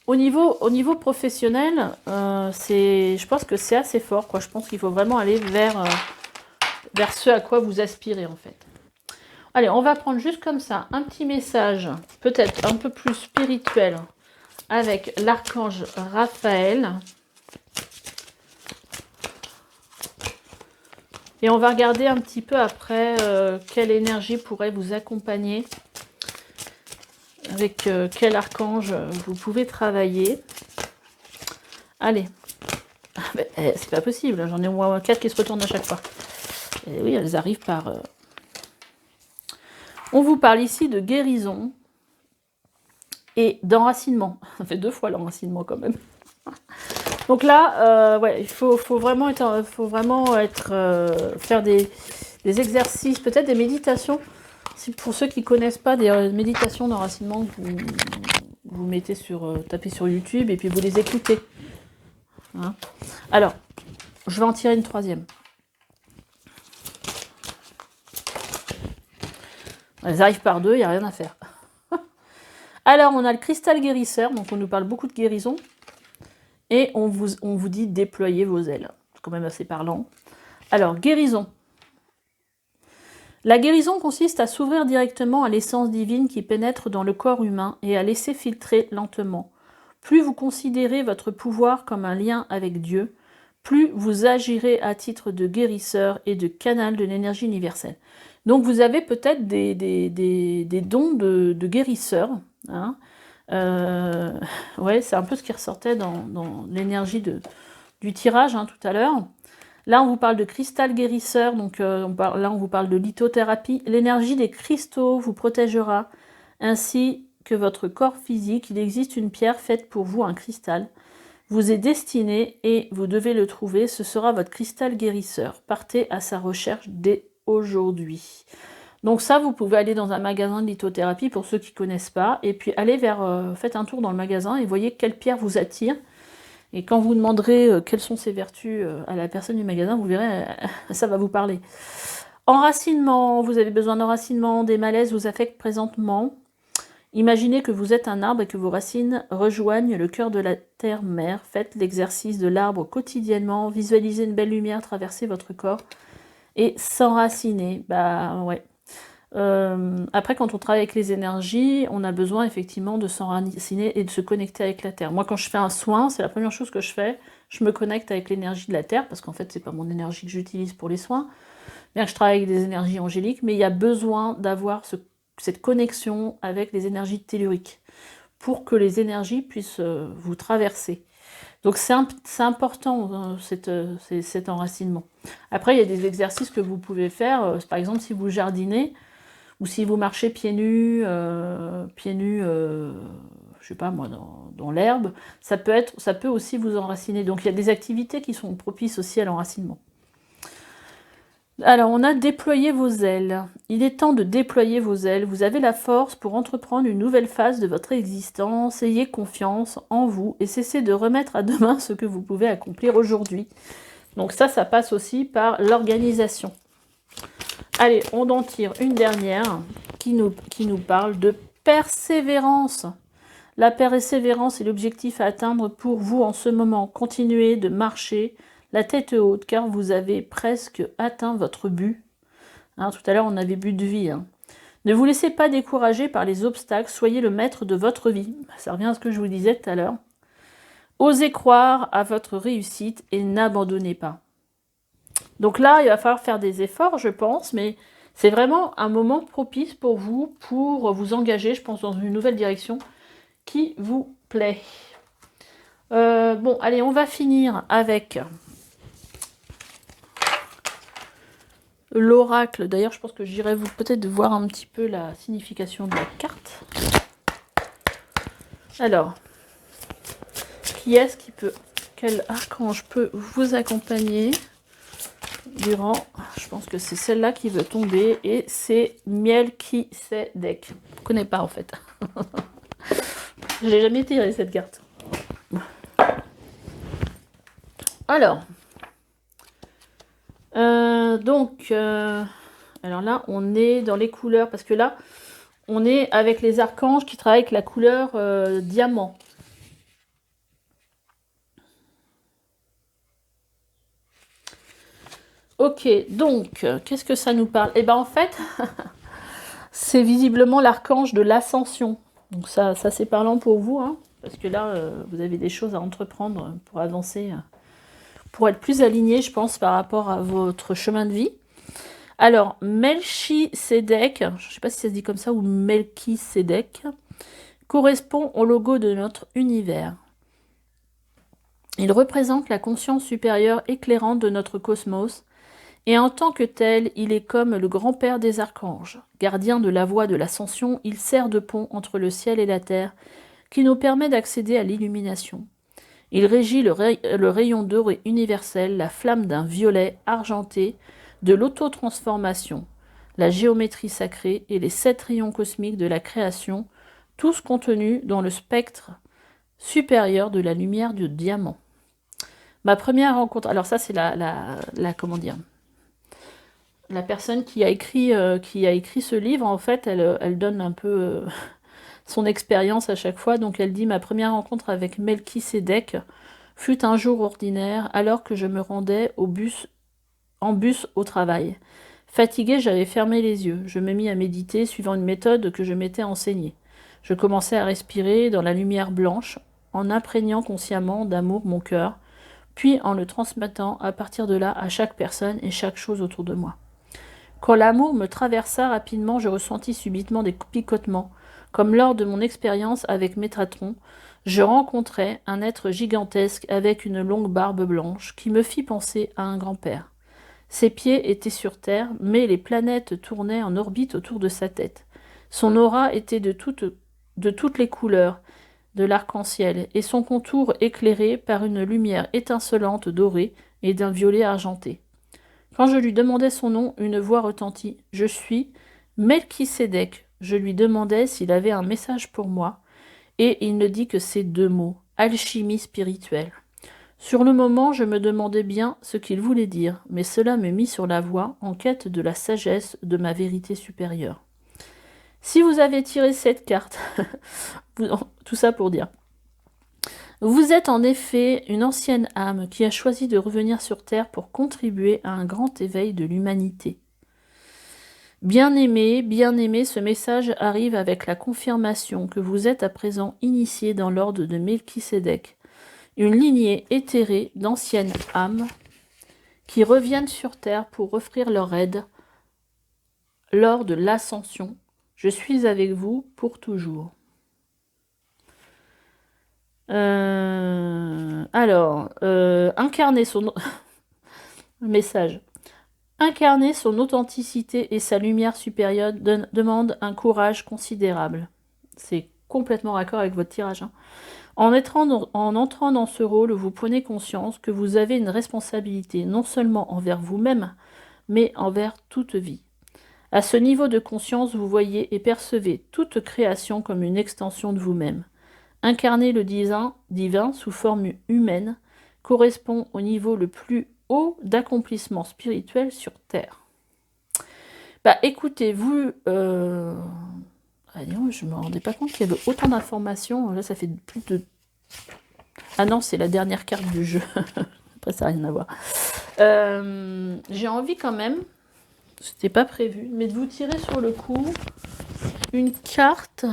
A: au niveau professionnel, je pense que c'est assez fort, quoi. Je pense qu'il faut vraiment aller vers ce à quoi vous aspirez, en fait. Allez, on va prendre juste comme ça un petit message, peut-être un peu plus spirituel, avec l'archange Raphaël. Et on va regarder un petit peu après quelle énergie pourrait vous accompagner, avec quel archange vous pouvez travailler. Allez, c'est pas possible, j'en ai au moins 4 qui se retournent à chaque fois. Et oui, elles arrivent par... On vous parle ici de guérison et d'enracinement. Ça fait 2 fois l'enracinement quand même. Donc là, ouais, il faut vraiment faire des exercices, peut-être des méditations. Pour ceux qui ne connaissent pas, des méditations d'enracinement que vous mettez tapez sur YouTube et puis vous les écoutez. Hein. Alors, je vais en tirer une 3e. Elles arrivent par 2, il n'y a rien à faire. Alors, on a le cristal guérisseur, donc on nous parle beaucoup de guérison. Et on vous dit déployer vos ailes. C'est quand même assez parlant. Alors, guérison. La guérison consiste à s'ouvrir directement à l'essence divine qui pénètre dans le corps humain et à laisser filtrer lentement. Plus vous considérez votre pouvoir comme un lien avec Dieu, plus vous agirez à titre de guérisseur et de canal de l'énergie universelle. Donc vous avez peut-être des dons de guérisseur. Hein. Ouais, c'est un peu ce qui ressortait dans l'énergie du tirage hein, tout à l'heure. Là, on vous parle de cristal guérisseur, donc là, on vous parle de lithothérapie. L'énergie des cristaux vous protégera, ainsi que votre corps physique. Il existe une pierre faite pour vous, un cristal. Vous est destiné et vous devez le trouver. Ce sera votre cristal guérisseur. Partez à sa recherche dès aujourd'hui. Donc ça, vous pouvez aller dans un magasin de lithothérapie pour ceux qui ne connaissent pas. Et puis allez faites un tour dans le magasin et voyez quelle pierre vous attire. Et quand vous demanderez quelles sont ses vertus à la personne du magasin, vous verrez, ça va vous parler. Enracinement, vous avez besoin d'enracinement, des malaises vous affectent présentement. Imaginez que vous êtes un arbre et que vos racines rejoignent le cœur de la terre-mère. Faites l'exercice de l'arbre quotidiennement. Visualisez une belle lumière traverser votre corps et s'enraciner. Bah ouais. Après, quand on travaille avec les énergies, on a besoin effectivement de s'enraciner et de se connecter avec la terre. Moi, quand je fais un soin, c'est la première chose que je fais. Je me connecte avec l'énergie de la terre parce qu'en fait, c'est pas mon énergie que j'utilise pour les soins. Bien que je travaille avec des énergies angéliques, mais il y a besoin d'avoir cette connexion avec les énergies telluriques pour que les énergies puissent vous traverser. Donc c'est important cet enracinement. Après, il y a des exercices que vous pouvez faire. Par exemple, si vous jardinez ou si vous marchez pieds nus, je sais pas moi, dans l'herbe, ça peut aussi vous enraciner. Donc il y a des activités qui sont propices aussi à l'enracinement. Alors, on a déployé vos ailes. Il est temps de déployer vos ailes. Vous avez la force pour entreprendre une nouvelle phase de votre existence. Ayez confiance en vous et cessez de remettre à demain ce que vous pouvez accomplir aujourd'hui. Donc ça passe aussi par l'organisation. Allez, on en tire une dernière qui nous parle de persévérance. La persévérance est l'objectif à atteindre pour vous en ce moment. Continuez de marcher la tête haute, car vous avez presque atteint votre but. Hein, tout à l'heure, on avait but de vie. Hein. Ne vous laissez pas décourager par les obstacles, soyez le maître de votre vie. Ça revient à ce que je vous disais tout à l'heure. Osez croire à votre réussite et n'abandonnez pas. Donc là, il va falloir faire des efforts, je pense, mais c'est vraiment un moment propice pour vous engager, je pense, dans une nouvelle direction qui vous plaît. Bon, allez, on va finir avec l'oracle. D'ailleurs, je pense que j'irai vous peut-être voir un petit peu la signification de la carte. Alors, qui est-ce qui peut, quel archange peut vous accompagner durant, je pense que c'est celle-là qui veut tomber, et c'est Melchisedec. Je ne connais pas en fait. J'ai jamais tiré cette carte. Alors, alors là, on est dans les couleurs, parce que là, on est avec les archanges qui travaillent avec la couleur diamant. Ok, donc, qu'est-ce que ça nous parle? Eh bien, en fait, c'est visiblement l'archange de l'ascension. Donc ça c'est parlant pour vous, hein, parce que là, vous avez des choses à entreprendre pour avancer, pour être plus aligné, je pense, par rapport à votre chemin de vie. Alors, Melchisedec, je ne sais pas si ça se dit comme ça, ou Melchisedec, correspond au logo de notre univers. Il représente la conscience supérieure éclairante de notre cosmos, et en tant que tel, il est comme le grand-père des archanges. Gardien de la voie de l'ascension, il sert de pont entre le ciel et la terre, qui nous permet d'accéder à l'illumination. Il régit le rayon doré universel, la flamme d'un violet argenté, de l'autotransformation, la géométrie sacrée et les 7 rayons cosmiques de la création, tous contenus dans le spectre supérieur de la lumière du diamant. Ma première rencontre, alors ça c'est comment dire, la personne qui a écrit ce livre, en fait, elle donne un peu son expérience à chaque fois. Donc elle dit: ma première rencontre avec Melchisedec fut un jour ordinaire, alors que je me rendais en bus au travail. Fatiguée, j'avais fermé les yeux. Je me mis à méditer, suivant une méthode que je m'étais enseignée. Je commençais à respirer dans la lumière blanche, en imprégnant consciemment d'amour mon cœur, puis en le transmettant à partir de là à chaque personne et chaque chose autour de moi. Quand l'amour me traversa rapidement, je ressentis subitement des picotements. Comme lors de mon expérience avec Métatron, je rencontrai un être gigantesque avec une longue barbe blanche qui me fit penser à un grand-père. Ses pieds étaient sur terre, mais les planètes tournaient en orbite autour de sa tête. Son aura était de toutes les couleurs de l'arc-en-ciel, et son contour éclairé par une lumière étincelante dorée et d'un violet argenté. Quand je lui demandai son nom, une voix retentit. « Je suis Melchisedec. » Je lui demandai s'il avait un message pour moi, et il ne dit que ces 2 mots, alchimie spirituelle. Sur le moment, je me demandais bien ce qu'il voulait dire, mais cela me mit sur la voie, en quête de la sagesse de ma vérité supérieure. Si vous avez tiré cette carte, tout ça pour dire, vous êtes en effet une ancienne âme qui a choisi de revenir sur Terre pour contribuer à un grand éveil de l'humanité. Bien-aimé, ce message arrive avec la confirmation que vous êtes à présent initié dans l'ordre de Melchisédek, une lignée éthérée d'anciennes âmes qui reviennent sur Terre pour offrir leur aide lors de l'ascension. Je suis avec vous pour toujours. Incarner son... Message. Incarner son authenticité et sa lumière supérieure demande un courage considérable. C'est complètement raccord avec votre tirage. En entrant dans ce rôle, vous prenez conscience que vous avez une responsabilité non seulement envers vous-même, mais envers toute vie. À ce niveau de conscience, vous voyez et percevez toute création comme une extension de vous-même. Incarner le divin sous forme humaine correspond au niveau le plus haut d'accomplissement spirituel sur Terre. Bah écoutez, vous... je ne me rendais pas compte qu'il y avait autant d'informations. Là, ça fait plus de... Ah non, c'est la dernière carte du jeu. Après, ça n'a rien à voir. J'ai envie quand même, c'était pas prévu, mais de vous tirer sur le coup une carte.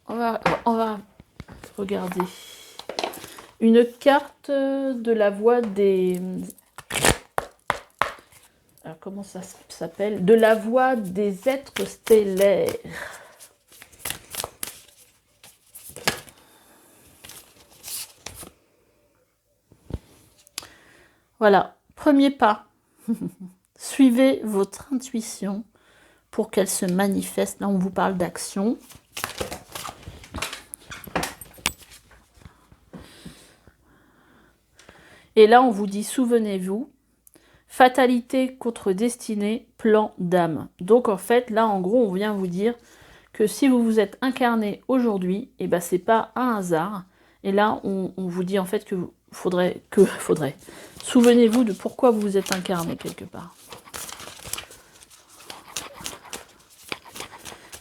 A: On va regarder. Une carte de la voix des... Alors, comment ça s'appelle? De la voix des êtres stellaires. Voilà, premier pas. Suivez votre intuition pour qu'elle se manifeste. Là, on vous parle d'action. Et là, on vous dit, souvenez-vous, fatalité contre destinée, plan d'âme. Donc, en fait, là, en gros, on vient vous dire que si vous vous êtes incarné aujourd'hui, et ben, c'est pas un hasard. Et là, on vous dit en fait que faudrait. Souvenez-vous de pourquoi vous vous êtes incarné quelque part.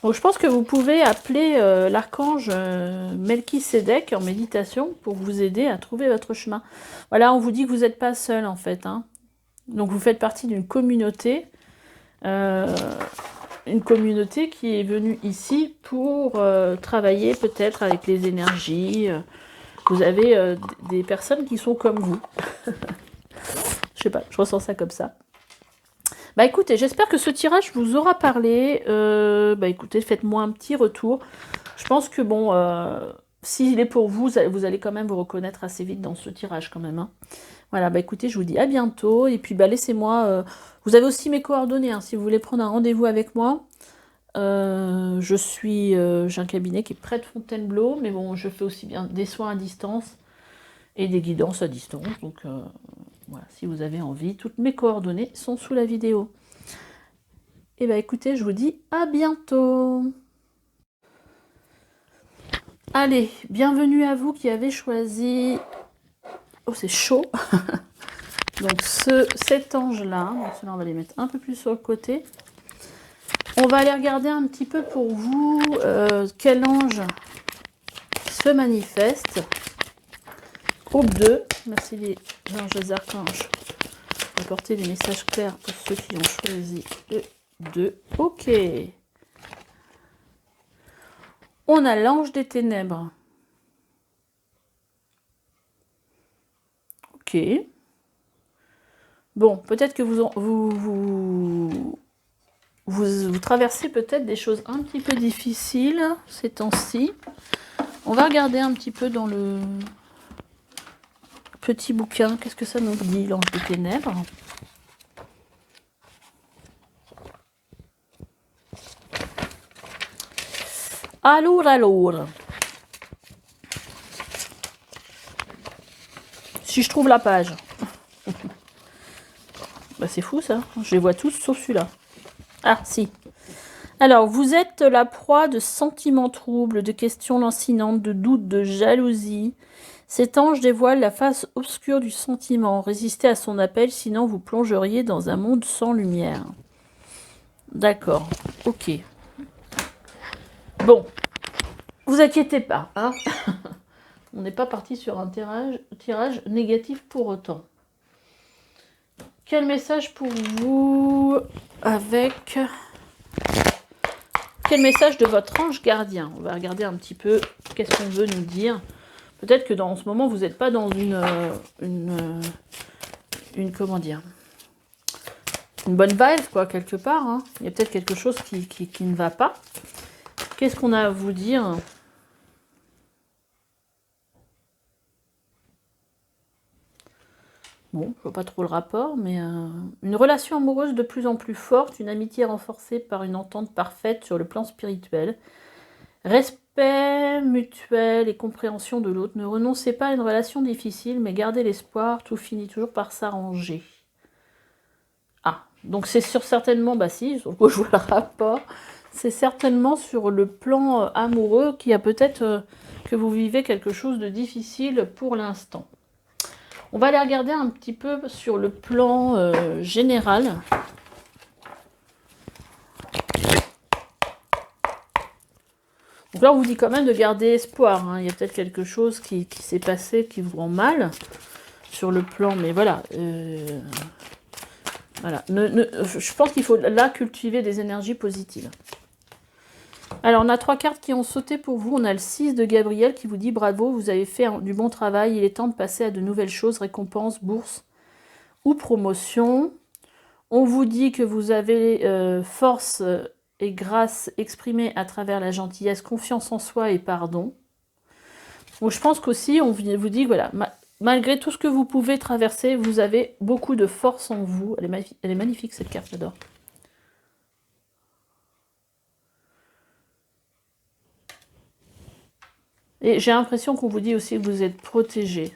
A: Donc, je pense que vous pouvez appeler l'archange Melchisédek en méditation pour vous aider à trouver votre chemin. Voilà, on vous dit que vous n'êtes pas seul en fait. Donc, vous faites partie d'une communauté. Une communauté qui est venue ici pour travailler peut-être avec les énergies. Vous avez des personnes qui sont comme vous. Je sais pas, je ressens ça comme ça. Bah écoutez, j'espère que ce tirage vous aura parlé. Bah écoutez, faites-moi un petit retour. Je pense que bon, s'il est pour vous, vous allez quand même vous reconnaître assez vite dans ce tirage quand même. Voilà, bah écoutez, je vous dis à bientôt. Et puis bah laissez-moi... vous avez aussi mes coordonnées, si vous voulez prendre un rendez-vous avec moi. J'ai un cabinet qui est près de Fontainebleau, mais bon, je fais aussi bien des soins à distance et des guidances à distance. Donc voilà, si vous avez envie, toutes mes coordonnées sont sous la vidéo. Et bah écoutez, je vous dis à bientôt. Allez, bienvenue à vous qui avez choisi... Oh, c'est chaud. Donc cet ange-là, on va les mettre un peu plus sur le côté. On va aller regarder un petit peu pour vous quel ange se manifeste. Groupe 2, merci les anges des archanges d'apporter des messages clairs pour ceux qui ont choisi le 2. Ok. On a l'ange des ténèbres. Ok. Bon, peut-être que vous traversez peut-être des choses un petit peu difficiles ces temps-ci. On va regarder un petit peu dans le petit bouquin. Qu'est-ce que ça nous dit, l'ange des ténèbres? Alors. Si je trouve la page. Bah c'est fou ça. Je les vois tous sauf celui-là. Ah si. Alors, vous êtes la proie de sentiments troubles, de questions lancinantes, de doutes, de jalousie. Cet ange dévoile la face obscure du sentiment. Résistez à son appel, sinon vous plongeriez dans un monde sans lumière. D'accord, ok. Bon, vous inquiétez pas, hein. On n'est pas parti sur un tirage négatif pour autant. Quel message pour vous avec... Quel message de votre ange gardien? On va regarder un petit peu qu'est-ce qu'on veut nous dire. Peut-être que dans ce moment, vous n'êtes pas dans une comment dire, une bonne vibe, quoi, quelque part. Hein. Il y a peut-être quelque chose qui ne va pas. Qu'est-ce qu'on a à vous dire? Bon, je vois pas trop le rapport, mais une relation amoureuse de plus en plus forte, une amitié renforcée par une entente parfaite sur le plan spirituel, respect mutuel et compréhension de l'autre. Ne renoncez pas à une relation difficile, mais gardez l'espoir, tout finit toujours par s'arranger. Ah, donc c'est certainement, bah si, sur quoi je vois le rapport, c'est certainement sur le plan amoureux qu'il y a peut-être que vous vivez quelque chose de difficile pour l'instant. On va aller regarder un petit peu sur le plan général. Donc là, on vous dit quand même de garder espoir. Hein. Il y a peut-être quelque chose qui s'est passé qui vous rend mal sur le plan. Mais voilà. Voilà. Je pense qu'il faut là cultiver des énergies positives. Alors, on a 3 cartes qui ont sauté pour vous. On a le 6 de Gabriel qui vous dit « Bravo, vous avez fait du bon travail. Il est temps de passer à de nouvelles choses, récompenses, bourse ou promotion. » On vous dit que vous avez force et grâce exprimée à travers la gentillesse, confiance en soi et pardon. Donc, je pense qu'aussi, on vous dit que voilà, malgré tout ce que vous pouvez traverser, vous avez beaucoup de force en vous. Elle est magnifique cette carte, j'adore. Et j'ai l'impression qu'on vous dit aussi que vous êtes protégé.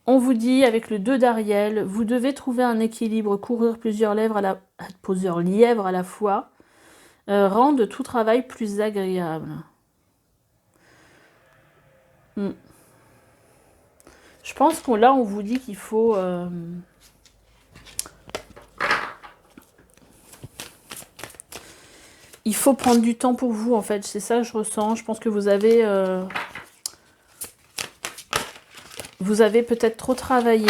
A: On vous dit, avec le 2 d'Ariel, vous devez trouver un équilibre, courir plusieurs lièvres à la fois, rendre tout travail plus agréable. Je pense que là, on vous dit qu'il faut... il faut prendre du temps pour vous, en fait. C'est ça que je ressens. Je pense que vous avez peut-être trop travaillé.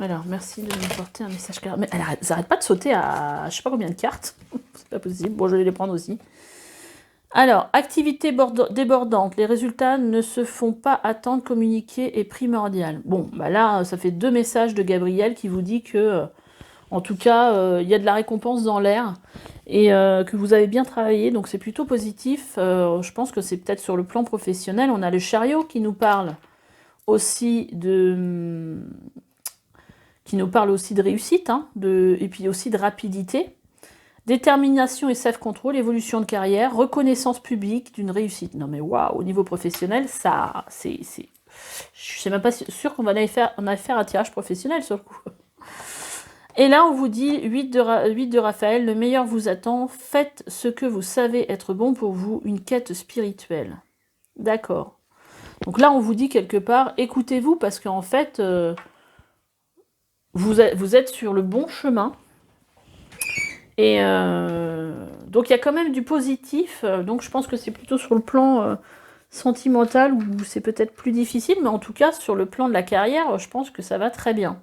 A: Alors, merci de me porter un message clair. Mais elles n'arrêtent pas de sauter à je sais pas combien de cartes. C'est pas possible. Bon, je vais les prendre aussi. Alors, activité débordante. Les résultats ne se font pas attendre. Communiquer est primordial. Bon, bah là, ça fait 2 messages de Gabriel qui vous dit que, en tout cas, il y a de la récompense dans l'air et que vous avez bien travaillé. Donc, c'est plutôt positif. Je pense que c'est peut-être sur le plan professionnel. On a le chariot qui nous parle aussi de... réussite, hein, et puis aussi de rapidité. Détermination et self-control, évolution de carrière, reconnaissance publique d'une réussite. Non mais waouh, au niveau professionnel, ça, c'est... Je sais même pas sûr qu'on va faire un tirage professionnel sur le coup. Et là, on vous dit, 8 de Raphaël, le meilleur vous attend, faites ce que vous savez être bon pour vous, une quête spirituelle. D'accord. Donc là, on vous dit quelque part, écoutez-vous, parce qu'en fait, vous êtes sur le bon chemin. Et donc, il y a quand même du positif. Donc, je pense que c'est plutôt sur le plan sentimental où c'est peut-être plus difficile. Mais en tout cas, sur le plan de la carrière, je pense que ça va très bien.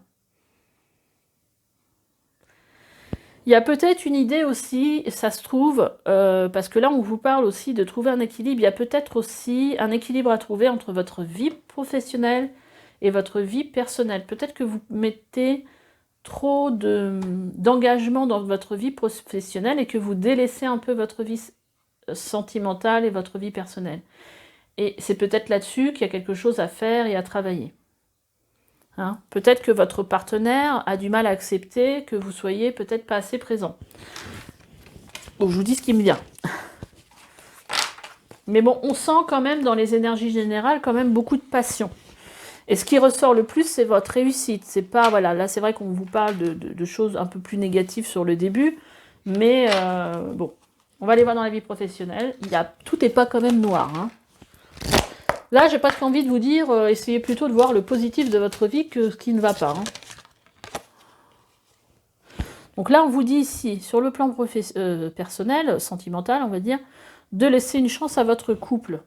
A: Il y a peut-être une idée aussi, ça se trouve, parce que là, on vous parle aussi de trouver un équilibre. Il y a peut-être aussi un équilibre à trouver entre votre vie professionnelle et votre vie personnelle. Peut-être que vous mettez trop d'engagement dans votre vie professionnelle et que vous délaissez un peu votre vie sentimentale et votre vie personnelle. Et c'est peut-être là-dessus qu'il y a quelque chose à faire et à travailler. Hein, peut-être que votre partenaire a du mal à accepter que vous soyez peut-être pas assez présent. Donc je vous dis ce qui me vient. Mais bon, on sent quand même dans les énergies générales quand même beaucoup de passion. Et ce qui ressort le plus, c'est votre réussite. C'est pas, voilà, là c'est vrai qu'on vous parle de choses un peu plus négatives sur le début, Mais bon, on va aller voir dans la vie professionnelle. Tout n'est pas quand même noir. Hein. Là, j'ai presque envie de vous dire, essayez plutôt de voir le positif de votre vie que ce qui ne va pas. Hein. Donc là, on vous dit ici, sur le plan personnel, sentimental, on va dire, de laisser une chance à votre couple.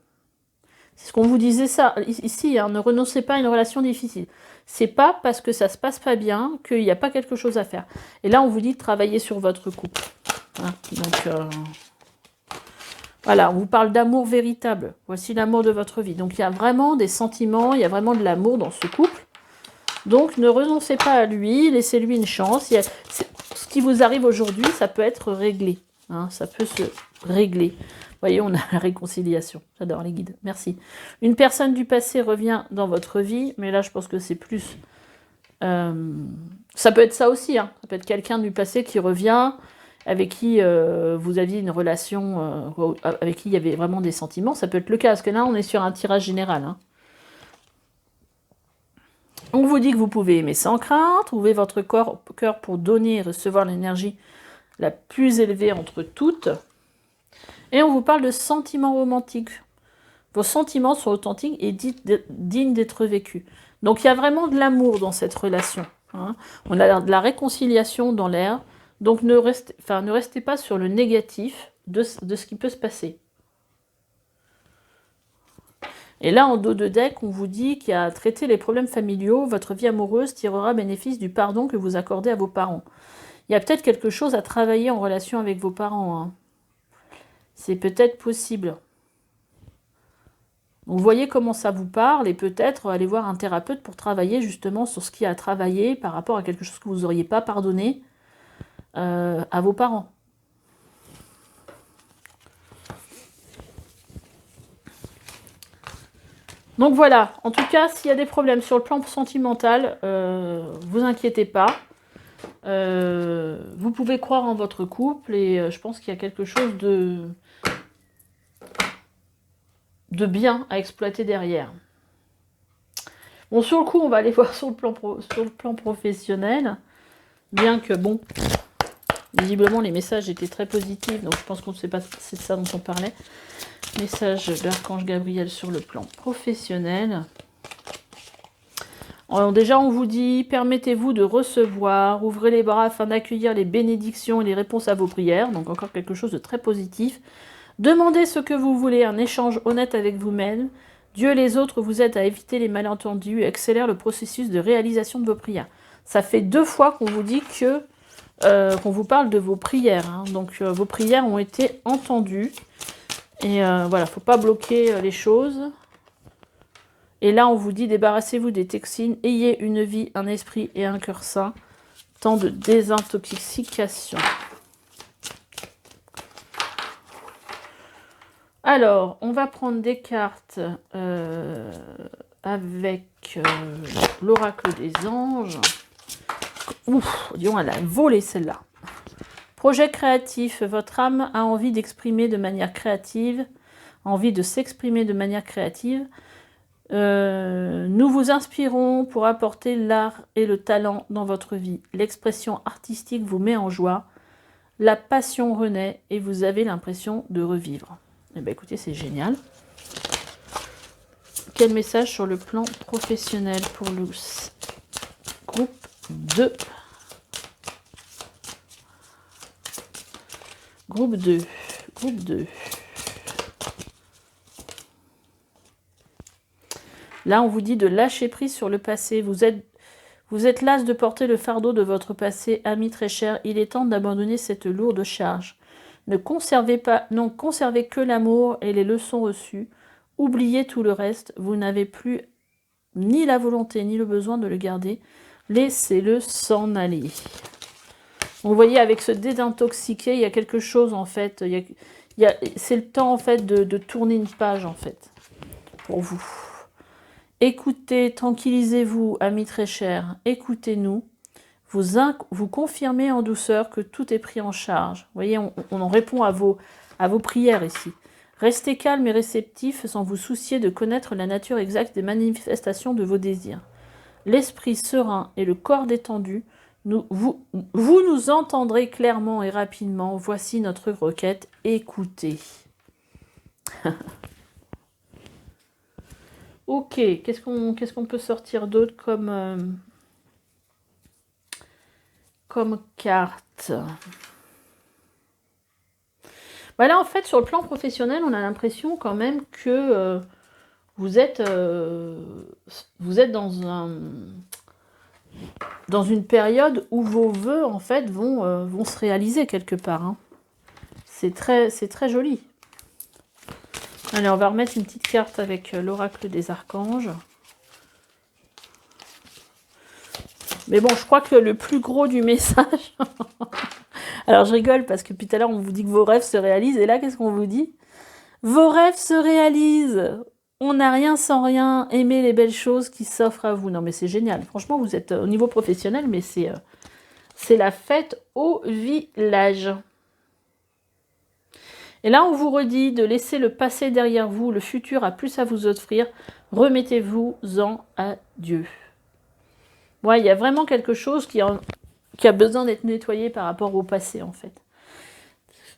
A: C'est ce qu'on vous disait ça ici, hein, ne renoncez pas à une relation difficile. C'est pas parce que ça se passe pas bien qu'il n'y a pas quelque chose à faire. Et là, on vous dit de travailler sur votre couple. Hein, donc, voilà, on vous parle d'amour véritable. Voici l'amour de votre vie. Donc, il y a vraiment des sentiments, il y a vraiment de l'amour dans ce couple. Donc, ne renoncez pas à lui, laissez-lui une chance. Ce qui vous arrive aujourd'hui, ça peut être réglé. Hein, ça peut se régler. Vous voyez, on a la réconciliation. J'adore les guides. Merci. Une personne du passé revient dans votre vie, mais là, je pense que c'est plus... ça peut être ça aussi. Hein. Ça peut être quelqu'un du passé qui revient, avec qui vous aviez une relation, avec qui il y avait vraiment des sentiments. Ça peut être le cas, parce que là, on est sur un tirage général. Hein. On vous dit que vous pouvez aimer sans crainte, trouver votre cœur pour donner et recevoir l'énergie la plus élevée entre toutes. Et on vous parle de sentiments romantiques. Vos sentiments sont authentiques et dignes d'être vécus. Donc il y a vraiment de l'amour dans cette relation. Hein. On a de la réconciliation dans l'air. Donc ne restez pas sur le négatif de ce qui peut se passer. Et là, en dos de deck, on vous dit qu'il y a traité les problèmes familiaux, votre vie amoureuse tirera bénéfice du pardon que vous accordez à vos parents. Il y a peut-être quelque chose à travailler en relation avec vos parents. Hein. C'est peut-être possible. Vous voyez comment ça vous parle et peut-être aller voir un thérapeute pour travailler justement sur ce qui a à travailler par rapport à quelque chose que vous n'auriez pas pardonné à vos parents. Donc voilà, en tout cas, s'il y a des problèmes sur le plan sentimental, vous inquiétez pas. Vous pouvez croire en votre couple et je pense qu'il y a quelque chose de bien à exploiter derrière. Bon, sur le coup, on va aller voir sur le plan professionnel, bien que, bon, visiblement, les messages étaient très positifs, donc je pense qu'on ne sait pas si c'est de ça dont on parlait. Message d'Archange Gabriel sur le plan professionnel. Alors déjà, on vous dit, permettez-vous de recevoir, ouvrez les bras afin d'accueillir les bénédictions et les réponses à vos prières. Donc encore quelque chose de très positif. Demandez ce que vous voulez, un échange honnête avec vous-même. Dieu et les autres vous aident à éviter les malentendus et accélèrent le processus de réalisation de vos prières. Ça fait 2 fois qu'on vous dit que qu'on vous parle de vos prières. Hein. Donc vos prières ont été entendues. Et voilà, il ne faut pas bloquer les choses. Et là, on vous dit, débarrassez-vous des toxines, ayez une vie, un esprit et un cœur sain. Temps de désintoxication. Alors, on va prendre des cartes avec l'oracle des anges. Ouf, disons, elle a volé celle-là. Projet créatif, votre âme a envie d'exprimer de manière créative, envie de s'exprimer de manière créative. Nous vous inspirons pour apporter l'art et le talent dans votre vie. L'expression artistique vous met en joie, la passion renaît et vous avez l'impression de revivre. Eh bien écoutez, c'est génial. Quel message sur le plan professionnel pour le groupe 2 ? Groupe 2. Groupe 2. Là, on vous dit de lâcher prise sur le passé. Vous êtes las de porter le fardeau de votre passé, ami très cher. Il est temps d'abandonner cette lourde charge. Ne conservez que l'amour et les leçons reçues. Oubliez tout le reste. Vous n'avez plus ni la volonté ni le besoin de le garder. Laissez-le s'en aller. Vous voyez, avec ce désintoxiquer, il y a quelque chose en fait. C'est le temps en fait de tourner une page en fait pour vous. Écoutez, tranquillisez-vous, amis très chers. Écoutez-nous. Vous confirmez en douceur que tout est pris en charge. Vous voyez, on en répond à vos prières ici. Restez calme et réceptif sans vous soucier de connaître la nature exacte des manifestations de vos désirs. L'esprit serein et le corps détendu Vous nous entendrez clairement et rapidement. Voici notre requête. Écoutez. Ok, qu'est-ce qu'on peut sortir d'autre comme carte? Bah là, en fait, sur le plan professionnel, on a l'impression quand même que vous êtes dans une période où vos vœux, en fait, vont se réaliser quelque part. Hein. C'est très joli. Allez, on va remettre une petite carte avec l'oracle des archanges. Mais bon, je crois que le plus gros du message... Alors, je rigole parce que depuis tout à l'heure, on vous dit que vos rêves se réalisent. Et là, qu'est-ce qu'on vous dit? Vos rêves se réalisent. On n'a rien sans rien. Aimez les belles choses qui s'offrent à vous. Non, mais c'est génial. Franchement, vous êtes au niveau professionnel, mais c'est la fête au village. Et là, on vous redit de laisser le passé derrière vous. Le futur a plus à vous offrir. Remettez-vous-en à Dieu. Ouais, il y a vraiment quelque chose qui a besoin d'être nettoyé par rapport au passé, en fait.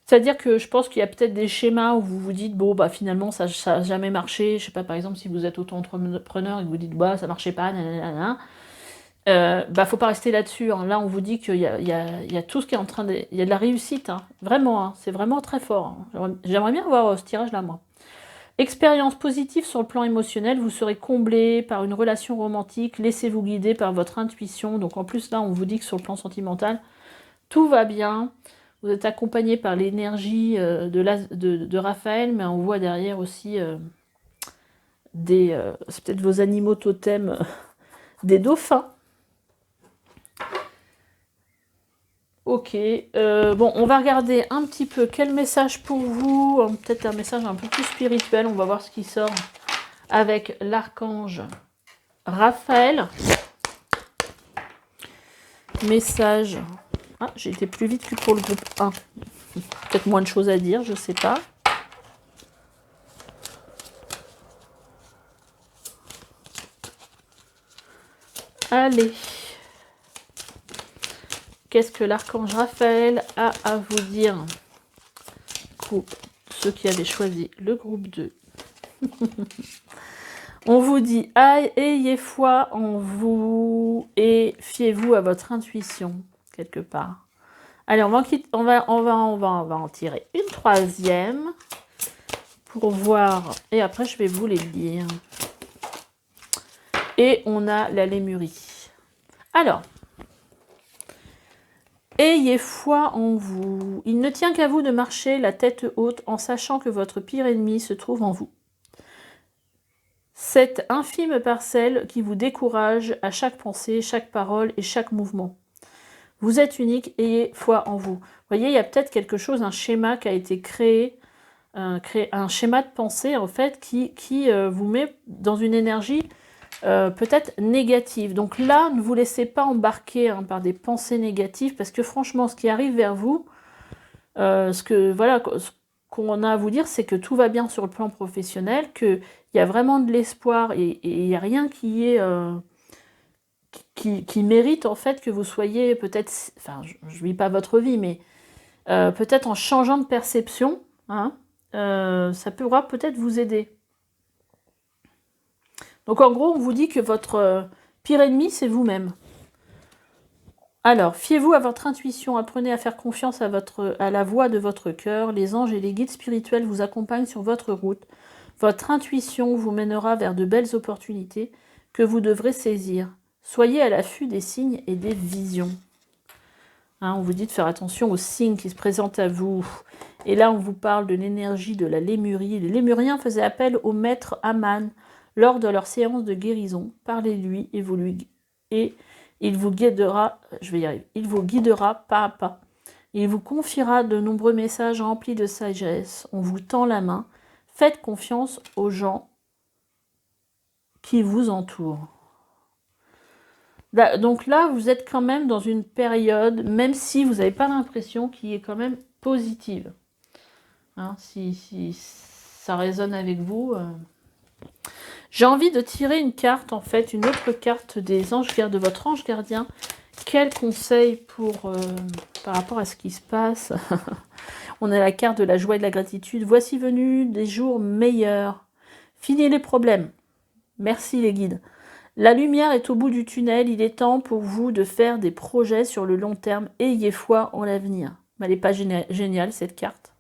A: C'est-à-dire que je pense qu'il y a peut-être des schémas où vous vous dites, bon, bah finalement, ça n'a jamais marché. Je sais pas, par exemple, si vous êtes auto-entrepreneur et que vous dites, bah, ça marchait pas, nanana. Bah, faut pas rester là-dessus. Hein. Là, on vous dit qu'il y a tout ce qui est en train de... Il y a de la réussite, hein. Vraiment, hein. C'est vraiment très fort. Hein. J'aimerais bien voir ce tirage-là, moi. Expérience positive sur le plan émotionnel, vous serez comblé par une relation romantique, laissez-vous guider par votre intuition. Donc en plus, là, on vous dit que sur le plan sentimental, tout va bien. Vous êtes accompagné par l'énergie de Raphaël, mais on voit derrière aussi c'est peut-être vos animaux totems, des dauphins. Ok, bon, on va regarder un petit peu quel message pour vous, peut-être un message un peu plus spirituel, on va voir ce qui sort avec l'archange Raphaël. Message, ah, j'ai été plus vite que pour le groupe 1, peut-être moins de choses à dire, je sais pas. Allez. Qu'est-ce que l'archange Raphaël a à vous dire? Groupe, ceux qui avaient choisi le groupe 2. On vous dit, ayez foi en vous et fiez-vous à votre intuition, quelque part. Allez, on va en tirer une troisième pour voir. Et après, je vais vous les lire. Et on a la lémurie. Alors, ayez foi en vous. Il ne tient qu'à vous de marcher la tête haute en sachant que votre pire ennemi se trouve en vous. Cette infime parcelle qui vous décourage à chaque pensée, chaque parole et chaque mouvement. Vous êtes unique, ayez foi en vous. Vous voyez, il y a peut-être quelque chose, un schéma qui a été créé, un schéma de pensée en fait qui vous met dans une énergie peut-être négative. Donc là, ne vous laissez pas embarquer par des pensées négatives parce que franchement, ce qui arrive vers vous, ce qu'on a à vous dire, c'est que tout va bien sur le plan professionnel, qu'il y a vraiment de l'espoir et il n'y a rien qui est... qui mérite en fait que vous soyez peut-être, enfin je ne vis pas votre vie, mais peut-être en changeant de perception, hein, ça pourra peut-être vous aider. Donc en gros, on vous dit que votre pire ennemi, c'est vous-même. Alors, fiez-vous à votre intuition, apprenez à faire confiance à la voix de votre cœur. Les anges et les guides spirituels vous accompagnent sur votre route. Votre intuition vous mènera vers de belles opportunités que vous devrez saisir. Soyez à l'affût des signes et des visions. Hein, on vous dit de faire attention aux signes qui se présentent à vous. Et là, on vous parle de l'énergie de la lémurie. Les lémuriens faisaient appel au maître Aman lors de leur séance de guérison. Parlez-lui et il vous guidera, il vous guidera pas à pas. Il vous confiera de nombreux messages remplis de sagesse. On vous tend la main. Faites confiance aux gens qui vous entourent. Donc là, vous êtes quand même dans une période, même si vous n'avez pas l'impression, qui est quand même positive. Hein, si ça résonne avec vous. J'ai envie de tirer une carte, en fait, une autre carte des anges gardiens, de votre ange gardien, quel conseil pour par rapport à ce qui se passe? On a la carte de la joie et de la gratitude. Voici venus des jours meilleurs. Fini les problèmes. Merci les guides. La lumière est au bout du tunnel. Il est temps pour vous de faire des projets sur le long terme. Ayez foi en l'avenir. Elle n'est pas géniale cette carte.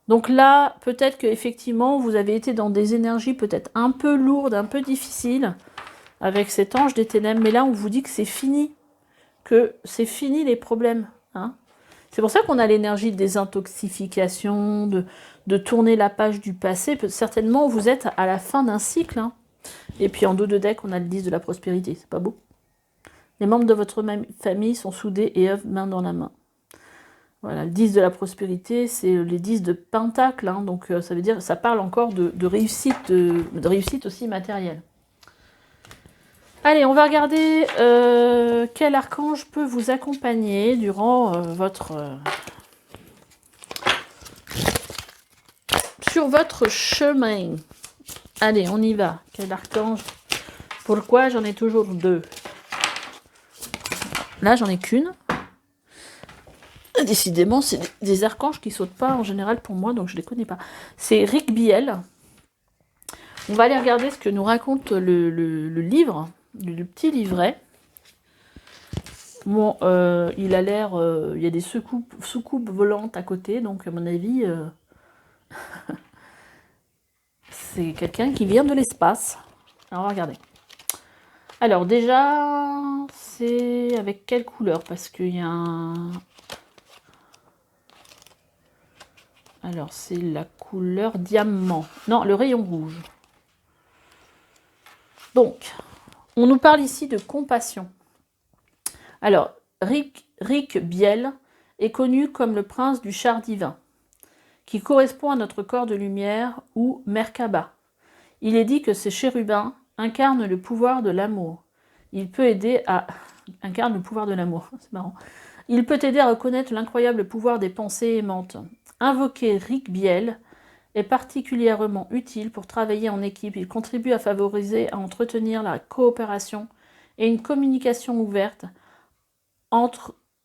A: Donc là, peut-être qu'effectivement, vous avez été dans des énergies peut-être un peu lourdes, un peu difficiles, avec cet ange des ténèbres. Mais là, on vous dit que c'est fini. Que c'est fini les problèmes. Hein. C'est pour ça qu'on a l'énergie de désintoxication, de tourner la page du passé. Certainement, vous êtes à la fin d'un cycle. Hein. Et puis en dos de deck, on a le 10 de la prospérité. C'est pas beau? Les membres de votre famille sont soudés et œuvrent main dans la main. Voilà, le 10 de la prospérité, c'est les 10 de pentacle. Hein, donc ça veut dire, ça parle encore de réussite, de réussite aussi matérielle. Allez, on va regarder quel archange peut vous accompagner durant sur votre chemin. Allez, on y va. Quel archange? Pourquoi j'en ai toujours 2? Là, j'en ai qu'une. Décidément, c'est des archanges qui sautent pas en général pour moi, donc je les connais pas. C'est Rick Biel. On va aller regarder ce que nous raconte le livre, le petit livret. Bon, il a l'air... il y a des soucoupes volantes à côté, donc à mon avis... c'est quelqu'un qui vient de l'espace. Alors, on va regarder. Alors, déjà, c'est avec quelle couleur? Parce qu'il y a un... Alors, c'est la couleur diamant. Non, le rayon rouge. Donc, on nous parle ici de compassion. Alors, Rick Biel est connu comme le prince du char divin, qui correspond à notre corps de lumière ou Merkaba. Il est dit que ces chérubins incarnent le pouvoir de l'amour. Il peut aider à... incarne le pouvoir de l'amour, c'est marrant. Il peut aider à reconnaître l'incroyable pouvoir des pensées aimantes. Invoquer Rick Biel est particulièrement utile pour travailler en équipe. Il contribue à favoriser, à entretenir la coopération et une communication ouverte en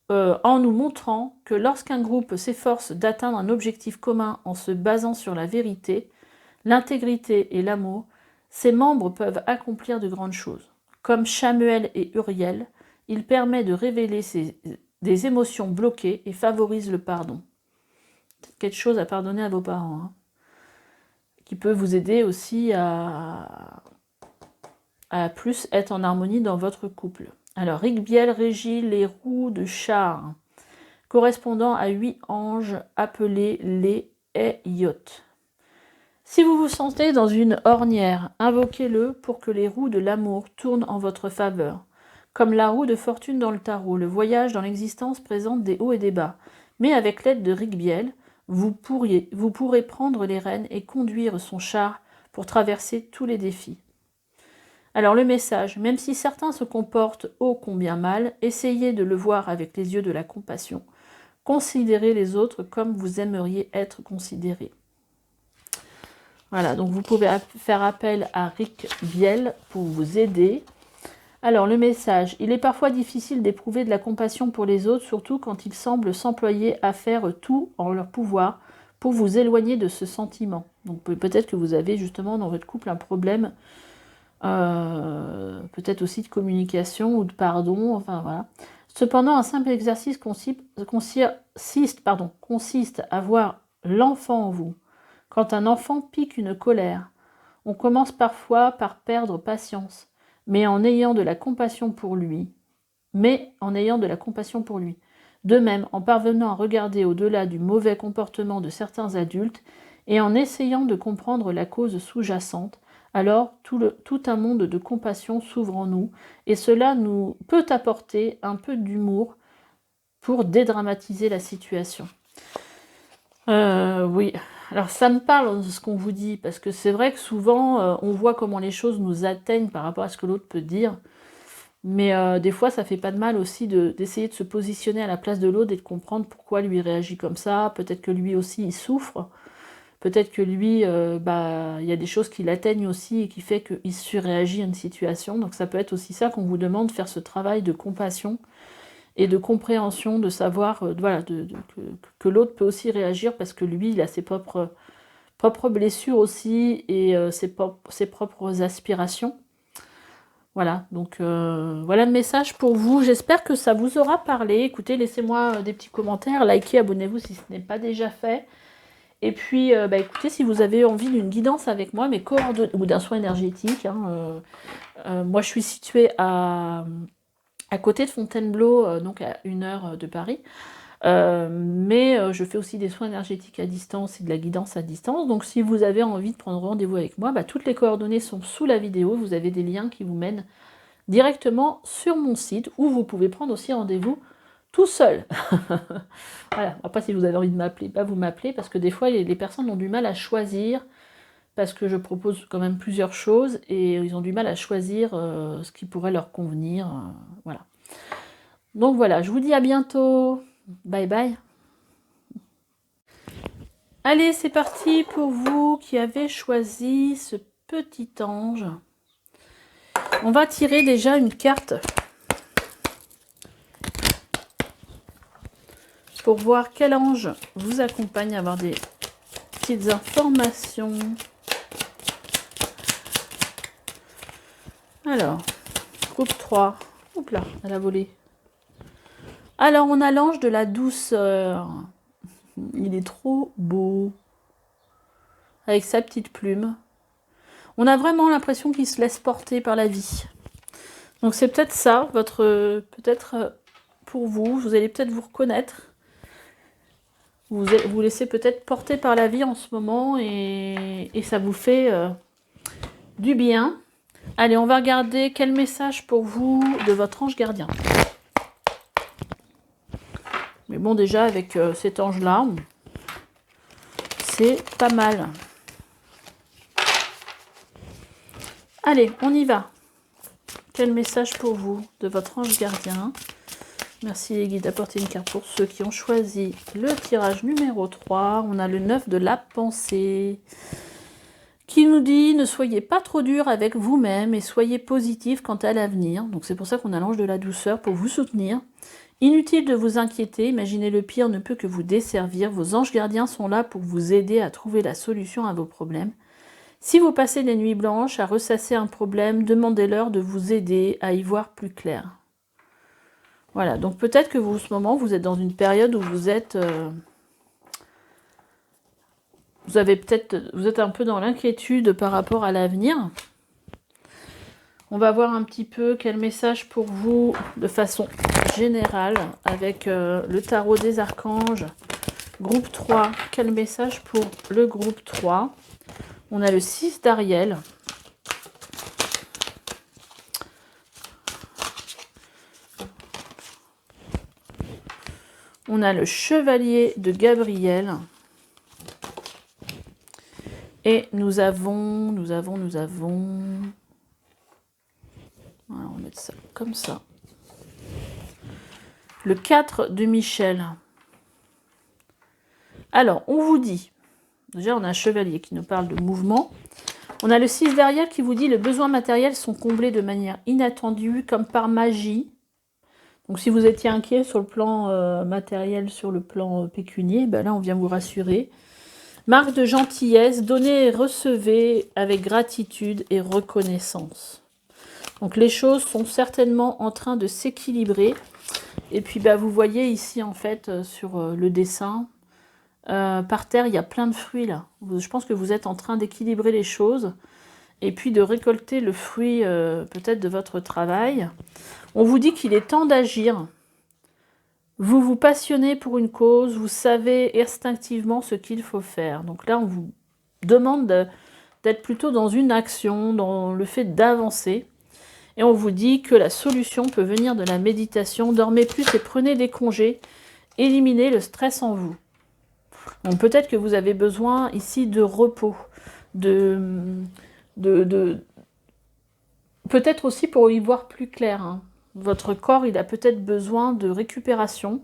A: nous montrant que lorsqu'un groupe s'efforce d'atteindre un objectif commun en se basant sur la vérité, l'intégrité et l'amour, ses membres peuvent accomplir de grandes choses. Comme Chamuel et Uriel, il permet de révéler des émotions bloquées et favorise le pardon. C'est quelque chose à pardonner à vos parents, hein, qui peut vous aider aussi à plus être en harmonie dans votre couple. Alors, Rick Biel régit les roues de char, correspondant à 8 anges appelés les Eyot. Si vous vous sentez dans une ornière, invoquez-le pour que les roues de l'amour tournent en votre faveur. Comme la roue de fortune dans le tarot, le voyage dans l'existence présente des hauts et des bas. Mais avec l'aide de Rick Biel, vous pourrez prendre les rênes et conduire son char pour traverser tous les défis. Alors le message, même si certains se comportent ô combien mal, essayez de le voir avec les yeux de la compassion. Considérez les autres comme vous aimeriez être considérés. Voilà, donc vous pouvez faire appel à Rick Biel pour vous aider. Alors le message, il est parfois difficile d'éprouver de la compassion pour les autres, surtout quand ils semblent s'employer à faire tout en leur pouvoir pour vous éloigner de ce sentiment. Donc peut-être que vous avez justement dans votre couple un problème, peut-être aussi de communication ou de pardon, enfin voilà. Cependant, un simple exercice consiste à voir l'enfant en vous. Quand un enfant pique une colère, on commence parfois par perdre patience, mais en ayant de la compassion pour lui. De même, en parvenant à regarder au-delà du mauvais comportement de certains adultes et en essayant de comprendre la cause sous-jacente, alors tout un monde de compassion s'ouvre en nous, et cela nous peut apporter un peu d'humour pour dédramatiser la situation. Oui, alors ça me parle de ce qu'on vous dit, parce que c'est vrai que souvent, on voit comment les choses nous atteignent par rapport à ce que l'autre peut dire, mais des fois, ça fait pas de mal aussi d'essayer de se positionner à la place de l'autre et de comprendre pourquoi lui réagit comme ça, peut-être que lui aussi, il souffre, Peut-être que lui, il y a des choses qui l'atteignent aussi et qui fait qu'il surréagit à une situation. Donc ça peut être aussi ça qu'on vous demande, de faire ce travail de compassion et de compréhension, de savoir voilà, que l'autre peut aussi réagir parce que lui, il a ses propres blessures aussi et ses propres aspirations. Voilà, donc voilà le message pour vous. J'espère que ça vous aura parlé. Écoutez, laissez-moi des petits commentaires, likez, abonnez-vous si ce n'est pas déjà fait. Et puis, écoutez, si vous avez envie d'une guidance avec moi, mes coordonnées, ou d'un soin énergétique, hein, moi je suis située à côté de Fontainebleau, donc à 1 heure de Paris. Mais je fais aussi des soins énergétiques à distance et de la guidance à distance. Donc si vous avez envie de prendre rendez-vous avec moi, toutes les coordonnées sont sous la vidéo. Vous avez des liens qui vous mènent directement sur mon site où vous pouvez prendre aussi rendez-vous tout seul. Voilà. Après, si vous avez envie de m'appeler, vous m'appelez parce que des fois, les personnes ont du mal à choisir parce que je propose quand même plusieurs choses et ils ont du mal à choisir ce qui pourrait leur convenir. Voilà. Donc voilà, je vous dis à bientôt. Bye bye. Allez, c'est parti pour vous qui avez choisi ce petit ange. On va tirer déjà une carte pour voir quel ange vous accompagne, avoir des petites informations. Alors, groupe 3. Oups là, elle a volé. Alors, on a l'ange de la douceur. Il est trop beau. Avec sa petite plume. On a vraiment l'impression qu'il se laisse porter par la vie. Donc c'est peut-être ça, peut-être pour vous. Vous allez peut-être vous reconnaître. Vous laissez peut-être porter par la vie en ce moment et ça vous fait du bien. Allez, on va regarder quel message pour vous de votre ange gardien. Mais bon, déjà, avec cet ange-là, c'est pas mal. Allez, on y va. Quel message pour vous de votre ange gardien? Merci les guides d'apporter une carte pour ceux qui ont choisi le tirage numéro 3. On a le 9 de la pensée qui nous dit « Ne soyez pas trop dur avec vous-même et soyez positif quant à l'avenir. » Donc c'est pour ça qu'on a l'ange de la douceur pour vous soutenir. Inutile de vous inquiéter, imaginez le pire ne peut que vous desservir. Vos anges gardiens sont là pour vous aider à trouver la solution à vos problèmes. Si vous passez des nuits blanches à ressasser un problème, demandez-leur de vous aider à y voir plus clair. Voilà, donc peut-être que vous, en ce moment, vous êtes dans une période où vous êtes... vous êtes un peu dans l'inquiétude par rapport à l'avenir. On va voir un petit peu quel message pour vous de façon générale avec le tarot des archanges. Groupe 3, quel message pour le groupe 3? On a le 6 d'Ariel. On a le chevalier de Gabriel. Et nous avons... Voilà, on va mettre ça comme ça. Le 4 de Michel. Alors, on vous dit... Déjà, on a un chevalier qui nous parle de mouvement. On a le 6 d'Ariel qui vous dit « Les besoins matériels sont comblés de manière inattendue, comme par magie. » Donc si vous étiez inquiet sur le plan matériel, sur le plan pécunier, là on vient vous rassurer. Marque de gentillesse, donnez et recevez avec gratitude et reconnaissance. Donc les choses sont certainement en train de s'équilibrer. Et puis vous voyez ici en fait sur le dessin, par terre il y a plein de fruits là. Je pense que vous êtes en train d'équilibrer les choses. Et puis de récolter le fruit peut-être de votre travail. On vous dit qu'il est temps d'agir. Vous vous passionnez pour une cause, vous savez instinctivement ce qu'il faut faire. Donc là, on vous demande d'être plutôt dans une action, dans le fait d'avancer. Et on vous dit que la solution peut venir de la méditation. Dormez plus et prenez des congés. Éliminez le stress en vous. Donc peut-être que vous avez besoin ici de repos, peut-être aussi pour y voir plus clair. Votre corps, il a peut-être besoin de récupération.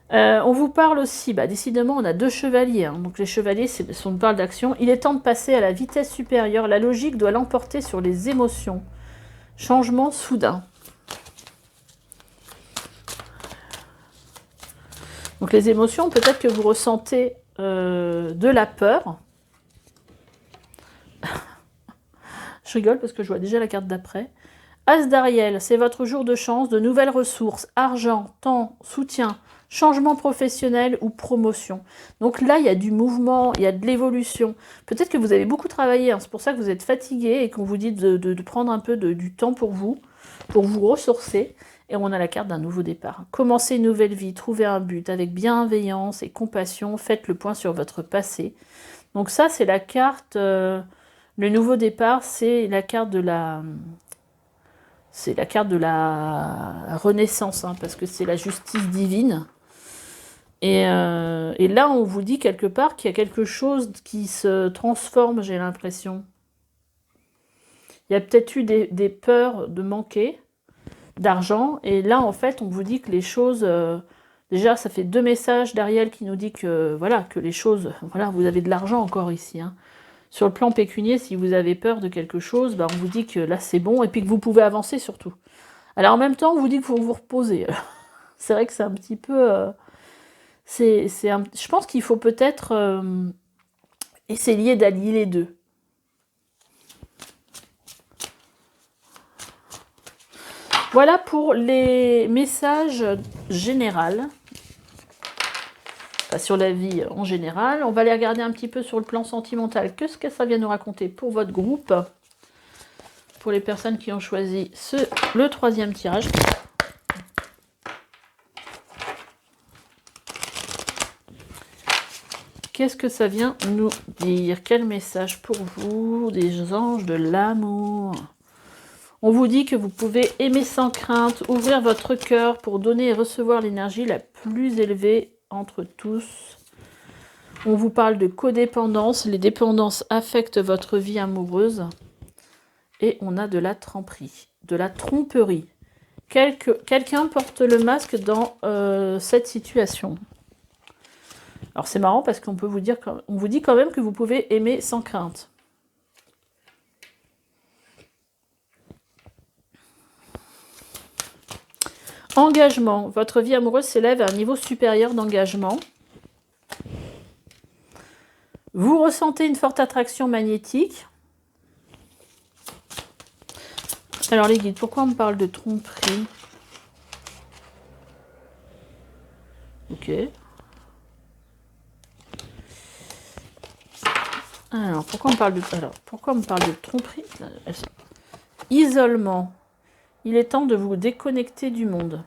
A: On vous parle aussi, décidément, on a 2 chevaliers. Hein, donc les chevaliers, on parle d'action. Il est temps de passer à la vitesse supérieure. La logique doit l'emporter sur les émotions. Changement soudain. Donc les émotions, peut-être que vous ressentez de la peur. Je rigole parce que je vois déjà la carte d'après. As d'Ariel, c'est votre jour de chance, de nouvelles ressources, argent, temps, soutien, changement professionnel ou promotion. Donc là, il y a du mouvement, il y a de l'évolution. Peut-être que vous avez beaucoup travaillé, hein, c'est pour ça que vous êtes fatigué et qu'on vous dit de prendre un peu du temps pour vous ressourcer. Et on a la carte d'un nouveau départ. Commencez une nouvelle vie, trouvez un but avec bienveillance et compassion, faites le point sur votre passé. Donc ça, c'est la carte, le nouveau départ, c'est la carte de la... C'est la carte de la renaissance, hein, parce que c'est la justice divine. Et là, on vous dit quelque part qu'il y a quelque chose qui se transforme, j'ai l'impression. Il y a peut-être eu des peurs de manquer d'argent. Et là, en fait, on vous dit que les choses... déjà, ça fait 2 messages d'Ariel qui nous dit que, voilà, que les choses... Voilà, vous avez de l'argent encore ici, hein. Sur le plan pécunier, si vous avez peur de quelque chose, on vous dit que là, c'est bon, et puis que vous pouvez avancer surtout. Alors, en même temps, on vous dit qu'il faut vous reposer. C'est vrai que c'est un petit peu... je pense qu'il faut peut-être essayer d'allier les deux. Voilà pour les messages généraux. Enfin, sur la vie en général. On va aller regarder un petit peu sur le plan sentimental. Qu'est-ce que ça vient nous raconter pour votre groupe? Pour les personnes qui ont choisi le 3e tirage. Qu'est-ce que ça vient nous dire? Quel message pour vous, des anges de l'amour? On vous dit que vous pouvez aimer sans crainte, ouvrir votre cœur pour donner et recevoir l'énergie la plus élevée entre tous. On vous parle de codépendance. Les dépendances affectent votre vie amoureuse. Et on a de la tromperie. Quelqu'un porte le masque dans cette situation. Alors c'est marrant parce qu'on peut vous dire, on vous dit quand même que vous pouvez aimer sans crainte. Engagement. Votre vie amoureuse s'élève à un niveau supérieur d'engagement. Vous ressentez une forte attraction magnétique. Alors les guides, pourquoi on me parle de tromperie? Ok. Alors, pourquoi on me parle de tromperie? Isolement. Il est temps de vous déconnecter du monde.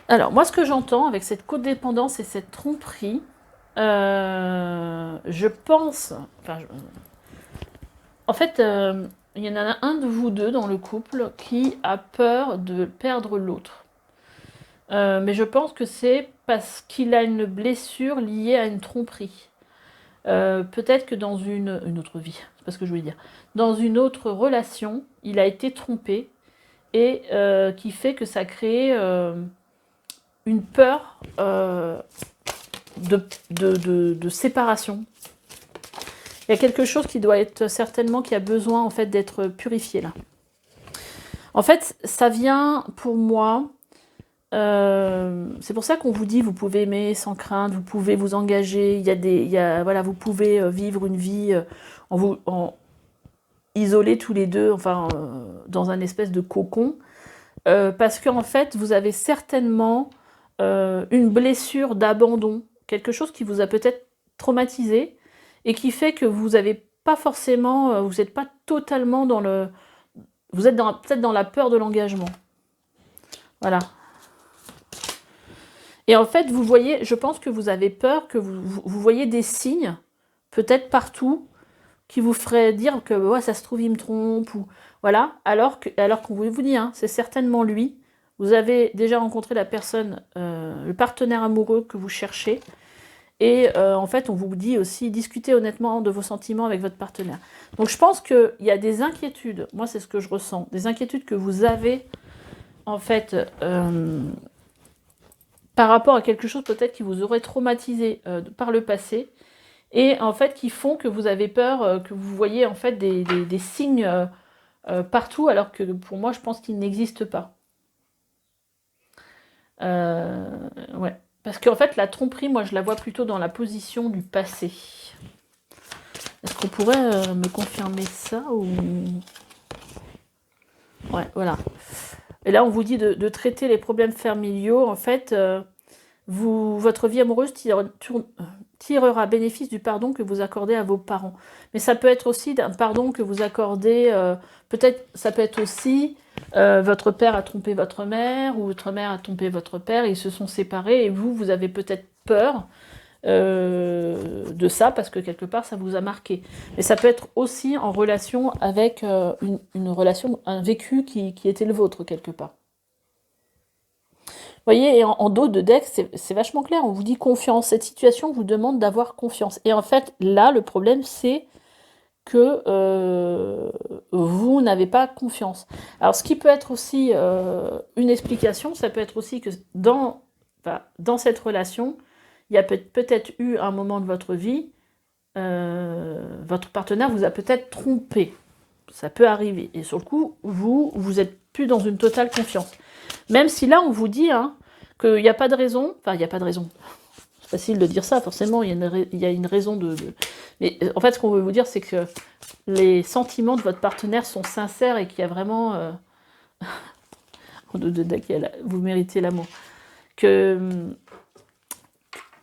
A: Alors, moi, ce que j'entends avec cette codépendance et cette tromperie, je pense... En fait, il y en a un de vous deux dans le couple qui a peur de perdre l'autre. Mais je pense que c'est parce qu'il a une blessure liée à une tromperie. Peut-être que dans une autre vie, c'est pas ce que je voulais dire. Dans une autre relation, il a été trompé et qui fait que ça crée une peur de séparation. Il y a quelque chose qui doit être certainement, qui a besoin en fait d'être purifié là. En fait, ça vient pour moi, c'est pour ça qu'on vous dit, vous pouvez aimer sans crainte, vous pouvez vous engager, voilà, vous pouvez vivre une vie isolés tous les deux, dans un espèce de cocon, parce qu'en fait, vous avez certainement une blessure d'abandon, quelque chose qui vous a peut-être traumatisé, et qui fait que vous n'avez pas forcément, vous n'êtes pas totalement dans le... Vous êtes peut-être dans la peur de l'engagement. Voilà. Et en fait, vous voyez, je pense que vous avez peur, que vous voyez des signes, peut-être partout, qui vous feraient dire que ouais, ça se trouve, il me trompe, ou voilà, alors qu'on vous dit, hein, c'est certainement lui. Vous avez déjà rencontré la personne, le partenaire amoureux que vous cherchez, Et en fait, on vous dit aussi, discutez honnêtement de vos sentiments avec votre partenaire. Donc je pense qu'il y a des inquiétudes, moi c'est ce que je ressens, des inquiétudes que vous avez en fait par rapport à quelque chose peut-être qui vous aurait traumatisé par le passé, et en fait qui font que vous avez peur, que vous voyez en fait des signes partout, alors que pour moi je pense qu'ils n'existent pas. Ouais. Parce qu'en fait la tromperie, moi je la vois plutôt dans la position du passé. Est-ce qu'on pourrait me confirmer ça ou... Ouais, voilà. Et là, on vous dit de traiter les problèmes familiaux. En fait, votre vie amoureuse tirera bénéfice du pardon que vous accordez à vos parents. Mais ça peut être aussi un pardon que vous accordez... peut-être, ça peut être aussi... votre père a trompé votre mère, ou votre mère a trompé votre père, et ils se sont séparés, et vous avez peut-être peur de ça, parce que quelque part ça vous a marqué. Mais ça peut être aussi en relation avec une relation, un vécu qui était le vôtre quelque part. Vous voyez, et en dos de deck, c'est vachement clair, on vous dit confiance. Cette situation vous demande d'avoir confiance. Et en fait, là, le problème, c'est que vous n'avez pas confiance. Alors, ce qui peut être aussi une explication, ça peut être aussi que dans cette relation, il y a peut-être eu un moment de votre vie, votre partenaire vous a peut-être trompé. Ça peut arriver. Et sur le coup, vous êtes plus dans une totale confiance. Même si là, on vous dit qu'il n'y a pas de raison, enfin, il n'y a pas de raison. C'est facile de dire ça, forcément, il y a une raison de... Mais en fait, ce qu'on veut vous dire, c'est que les sentiments de votre partenaire sont sincères et qu'il y a vraiment... vous méritez l'amour. Que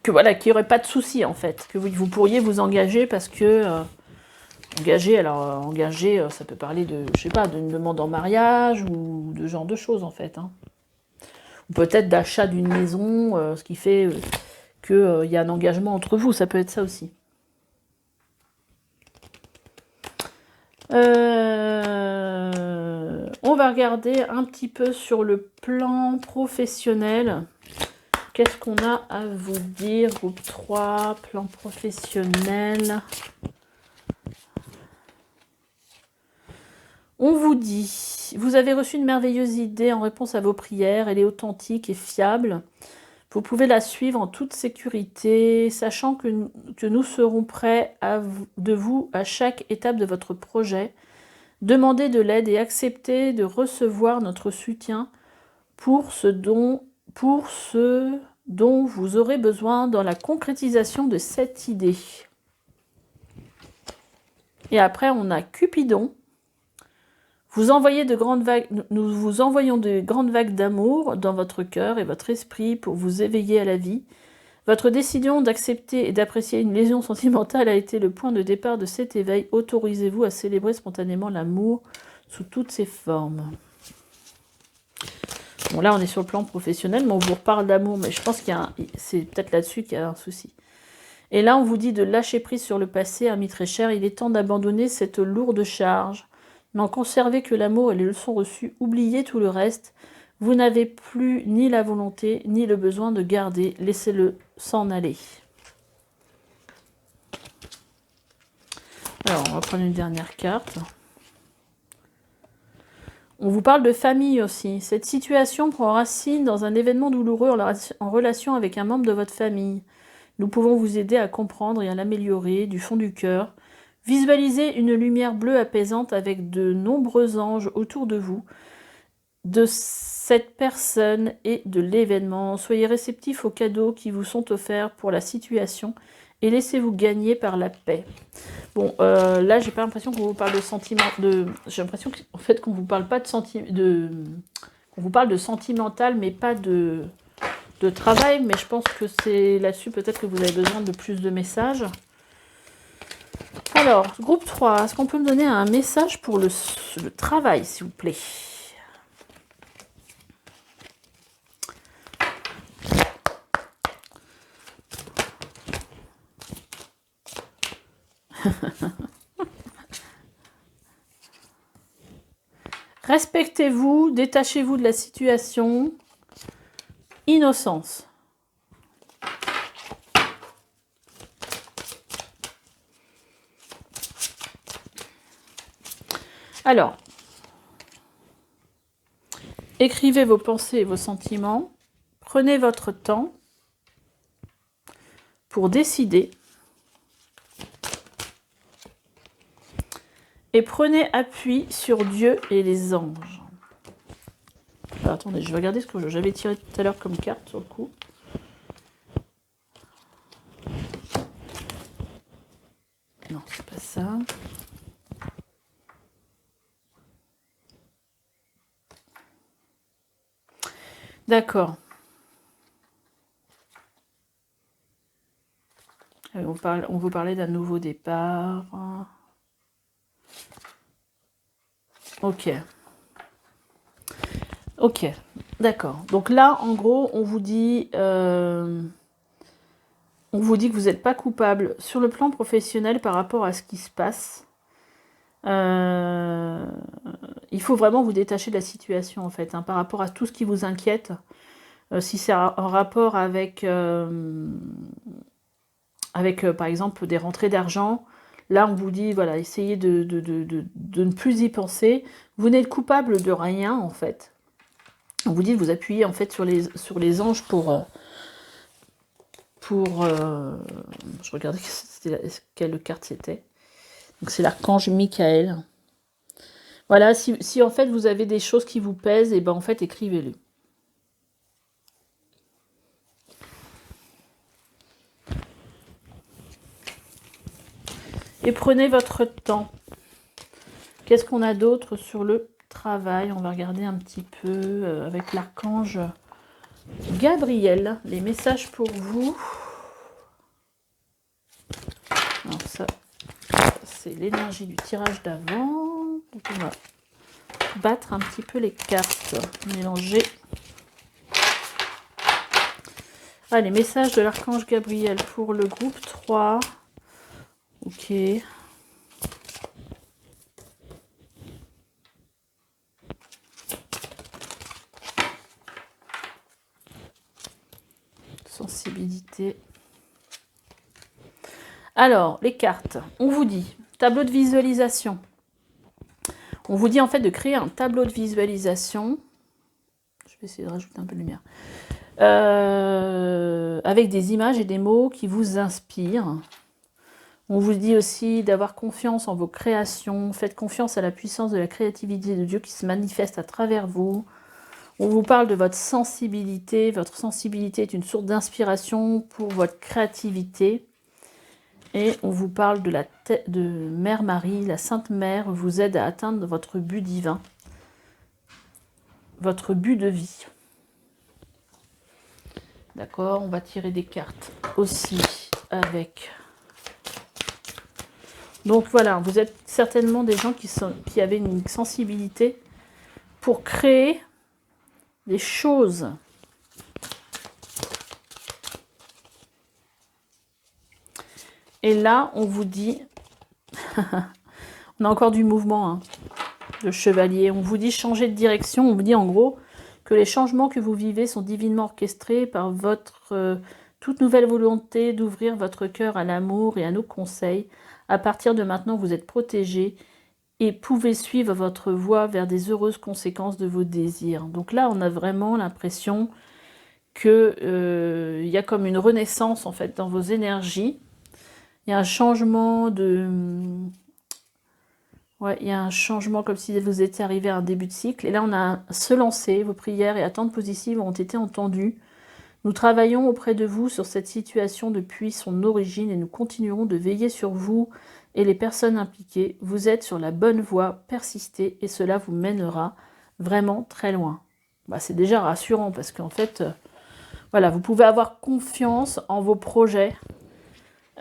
A: voilà, qu'il n'y aurait pas de souci, en fait. Que vous pourriez vous engager parce que... engager, ça peut parler de, je sais pas, d'une demande en mariage ou de ce genre de choses, en fait. Ou peut-être d'achat d'une maison, ce qui fait qu'il y a un engagement entre vous, ça peut être ça aussi. On va regarder un petit peu sur le plan professionnel. Qu'est-ce qu'on a à vous dire, groupe 3, plan professionnel. On vous dit, vous avez reçu une merveilleuse idée en réponse à vos prières, elle est authentique et fiable. Vous pouvez la suivre en toute sécurité, sachant que nous serons prêts de vous à chaque étape de votre projet. Demandez de l'aide et acceptez de recevoir notre soutien pour ce dont vous aurez besoin dans la concrétisation de cette idée. Et après, on a Cupidon. Nous vous envoyons de grandes vagues d'amour dans votre cœur et votre esprit pour vous éveiller à la vie. Votre décision d'accepter et d'apprécier une lésion sentimentale a été le point de départ de cet éveil. Autorisez-vous à célébrer spontanément l'amour sous toutes ses formes. Bon, là, on est sur le plan professionnel, mais on vous reparle d'amour, mais je pense c'est peut-être là-dessus qu'il y a un souci. Et là, on vous dit de lâcher prise sur le passé, ami très cher. Il est temps d'abandonner cette lourde charge. N'en conservez que l'amour et les leçons reçues. Oubliez tout le reste. Vous n'avez plus ni la volonté, ni le besoin de garder. Laissez-le s'en aller. Alors, on va prendre une dernière carte. On vous parle de famille aussi. Cette situation prend racine dans un événement douloureux en relation avec un membre de votre famille. Nous pouvons vous aider à comprendre et à l'améliorer du fond du cœur. Visualisez une lumière bleue apaisante avec de nombreux anges autour de vous, de cette personne et de l'événement. Soyez réceptifs aux cadeaux qui vous sont offerts pour la situation et laissez-vous gagner par la paix. Bon, là, j'ai pas l'impression qu'on vous parle de sentiments. J'ai l'impression qu'en fait, qu'on vous parle pas qu'on vous parle de sentimental, mais pas de travail. Mais je pense que c'est là-dessus peut-être que vous avez besoin de plus de messages. Alors, groupe 3, est-ce qu'on peut me donner un message pour le travail, s'il vous plaît? Respectez-vous, détachez-vous de la situation. Innocence. Alors, écrivez vos pensées et vos sentiments. Prenez votre temps pour décider. Et prenez appui sur Dieu et les anges. Alors, attendez, je vais regarder ce que j'avais tiré tout à l'heure comme carte sur le coup. Non, c'est pas ça. D'accord. On vous parlait d'un nouveau départ. Ok. Ok, d'accord. Donc là, en gros, on vous dit que vous n'êtes pas coupable sur le plan professionnel par rapport à ce qui se passe. Il faut vraiment vous détacher de la situation, en fait, hein, par rapport à tout ce qui vous inquiète. Si c'est en rapport avec, par exemple, des rentrées d'argent, là, on vous dit, voilà, essayez de ne plus y penser. Vous n'êtes coupable de rien, en fait. On vous dit de vous appuyer, en fait, sur les anges pour je regardais quelle carte c'était. Donc, c'est l'archange Michael. Voilà, si en fait, vous avez des choses qui vous pèsent, et ben en fait, écrivez-les. Et prenez votre temps. Qu'est-ce qu'on a d'autre sur le travail? On va regarder un petit peu avec l'archange Gabriel. Les messages pour vous. Alors ça c'est l'énergie du tirage d'avant. Donc on va battre un petit peu les cartes. Mélanger. Ah, les messages de l'archange Gabriel pour le groupe 3. Ok. Sensibilité. Alors, les cartes. On vous dit, tableau de visualisation. On vous dit en fait de créer un tableau de visualisation. Je vais essayer de rajouter un peu de lumière. Avec des images et des mots qui vous inspirent. On vous dit aussi d'avoir confiance en vos créations. Faites confiance à la puissance de la créativité de Dieu qui se manifeste à travers vous. On vous parle de votre sensibilité. Votre sensibilité est une source d'inspiration pour votre créativité. Et on vous parle de Mère Marie, la Sainte Mère vous aide à atteindre votre but divin, votre but de vie. D'accord, on va tirer des cartes aussi avec... Donc voilà, vous êtes certainement des gens qui avaient une sensibilité pour créer des choses. Et là, on vous dit... on a encore du mouvement, hein, de chevalier. On vous dit changer de direction. On vous dit en gros que les changements que vous vivez sont divinement orchestrés par votre toute nouvelle volonté d'ouvrir votre cœur à l'amour et à nos conseils. À partir de maintenant, vous êtes protégés et pouvez suivre votre voie vers des heureuses conséquences de vos désirs. Donc là, on a vraiment l'impression que y a comme une renaissance en fait dans vos énergies. Il y a un changement de... Ouais, il y a un changement comme si vous étiez arrivé à un début de cycle. Et là, on a se lancer. Vos prières et attentes positives ont été entendues. Nous travaillons auprès de vous sur cette situation depuis son origine et nous continuerons de veiller sur vous et les personnes impliquées. Vous êtes sur la bonne voie, persistez et cela vous mènera vraiment très loin. Bah, c'est déjà rassurant parce qu'en fait, voilà, vous pouvez avoir confiance en vos projets.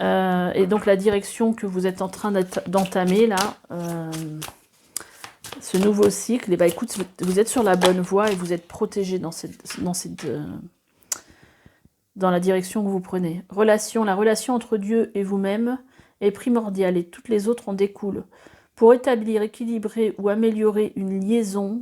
A: Et donc la direction que vous êtes en train d'entamer là, ce nouveau cycle, et bah écoute, vous êtes sur la bonne voie et vous êtes protégé dans la direction que vous prenez. La relation entre Dieu et vous-même est primordiale et toutes les autres en découlent. Pour établir, équilibrer ou améliorer une liaison,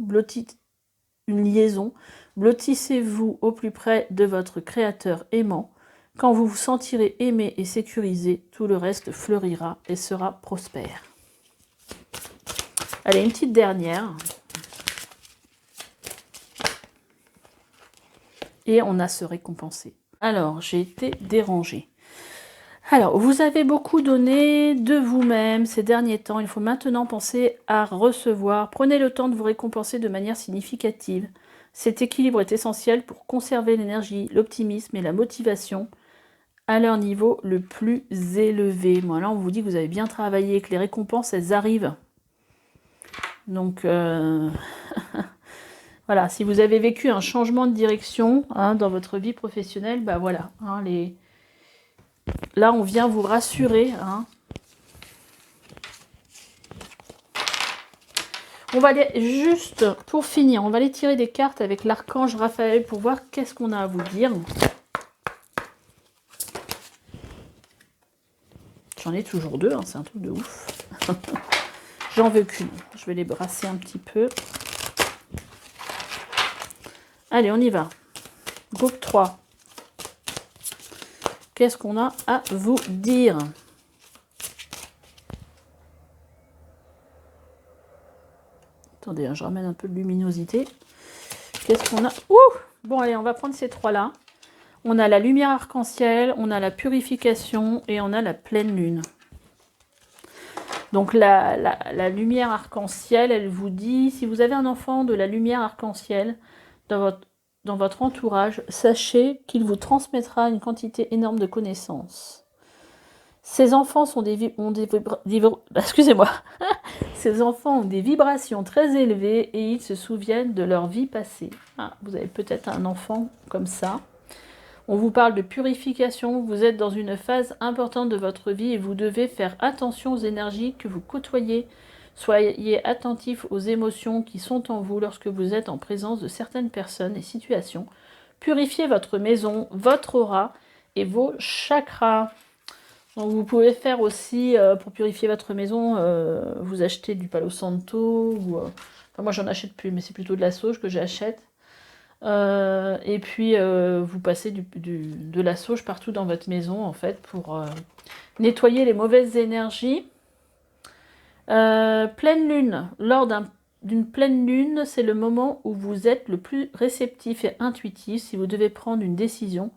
A: blottissez-vous au plus près de votre Créateur aimant. Quand vous vous sentirez aimé et sécurisé, tout le reste fleurira et sera prospère. Allez, une petite dernière. Et on a se récompenser. Alors, j'ai été dérangée. Alors, vous avez beaucoup donné de vous-même ces derniers temps. Il faut maintenant penser à recevoir. Prenez le temps de vous récompenser de manière significative. Cet équilibre est essentiel pour conserver l'énergie, l'optimisme et la motivation à leur niveau le plus élevé. Bon, là, on vous dit que vous avez bien travaillé, que les récompenses, elles arrivent. Donc, voilà, si vous avez vécu un changement de direction dans votre vie professionnelle, bah voilà, là, on vient vous rassurer. On va aller, juste pour finir, on va aller tirer des cartes avec l'archange Raphaël pour voir qu'est-ce qu'on a à vous dire. J'en ai toujours deux, c'est un truc de ouf. J'en veux qu'une. Je vais les brasser un petit peu. Allez, on y va. Groupe 3. Qu'est-ce qu'on a à vous dire? Attendez, je ramène un peu de luminosité. Qu'est-ce qu'on a? Ouh! Bon, allez, on va prendre ces trois-là. On a la lumière arc-en-ciel, on a la purification et on a la pleine lune. Donc, la lumière arc-en-ciel, elle vous dit, si vous avez un enfant de la lumière arc-en-ciel dans votre entourage, sachez qu'il vous transmettra une quantité énorme de connaissances. Ces enfants excusez-moi. Ces enfants ont des vibrations très élevées et ils se souviennent de leur vie passée. Vous avez peut-être un enfant comme ça. On vous parle de purification. Vous êtes dans une phase importante de votre vie et vous devez faire attention aux énergies que vous côtoyez. Soyez attentif aux émotions qui sont en vous lorsque vous êtes en présence de certaines personnes et situations. Purifiez votre maison, votre aura et vos chakras. Donc vous pouvez faire aussi, pour purifier votre maison, vous achetez du Palo Santo, ou, enfin moi j'en achète plus, mais c'est plutôt de la sauge que j'achète. Et puis vous passez de la sauge partout dans votre maison, en fait, pour nettoyer les mauvaises énergies. Pleine lune. Lors d'une pleine lune, c'est le moment où vous êtes le plus réceptif et intuitif. Si vous devez prendre une décision,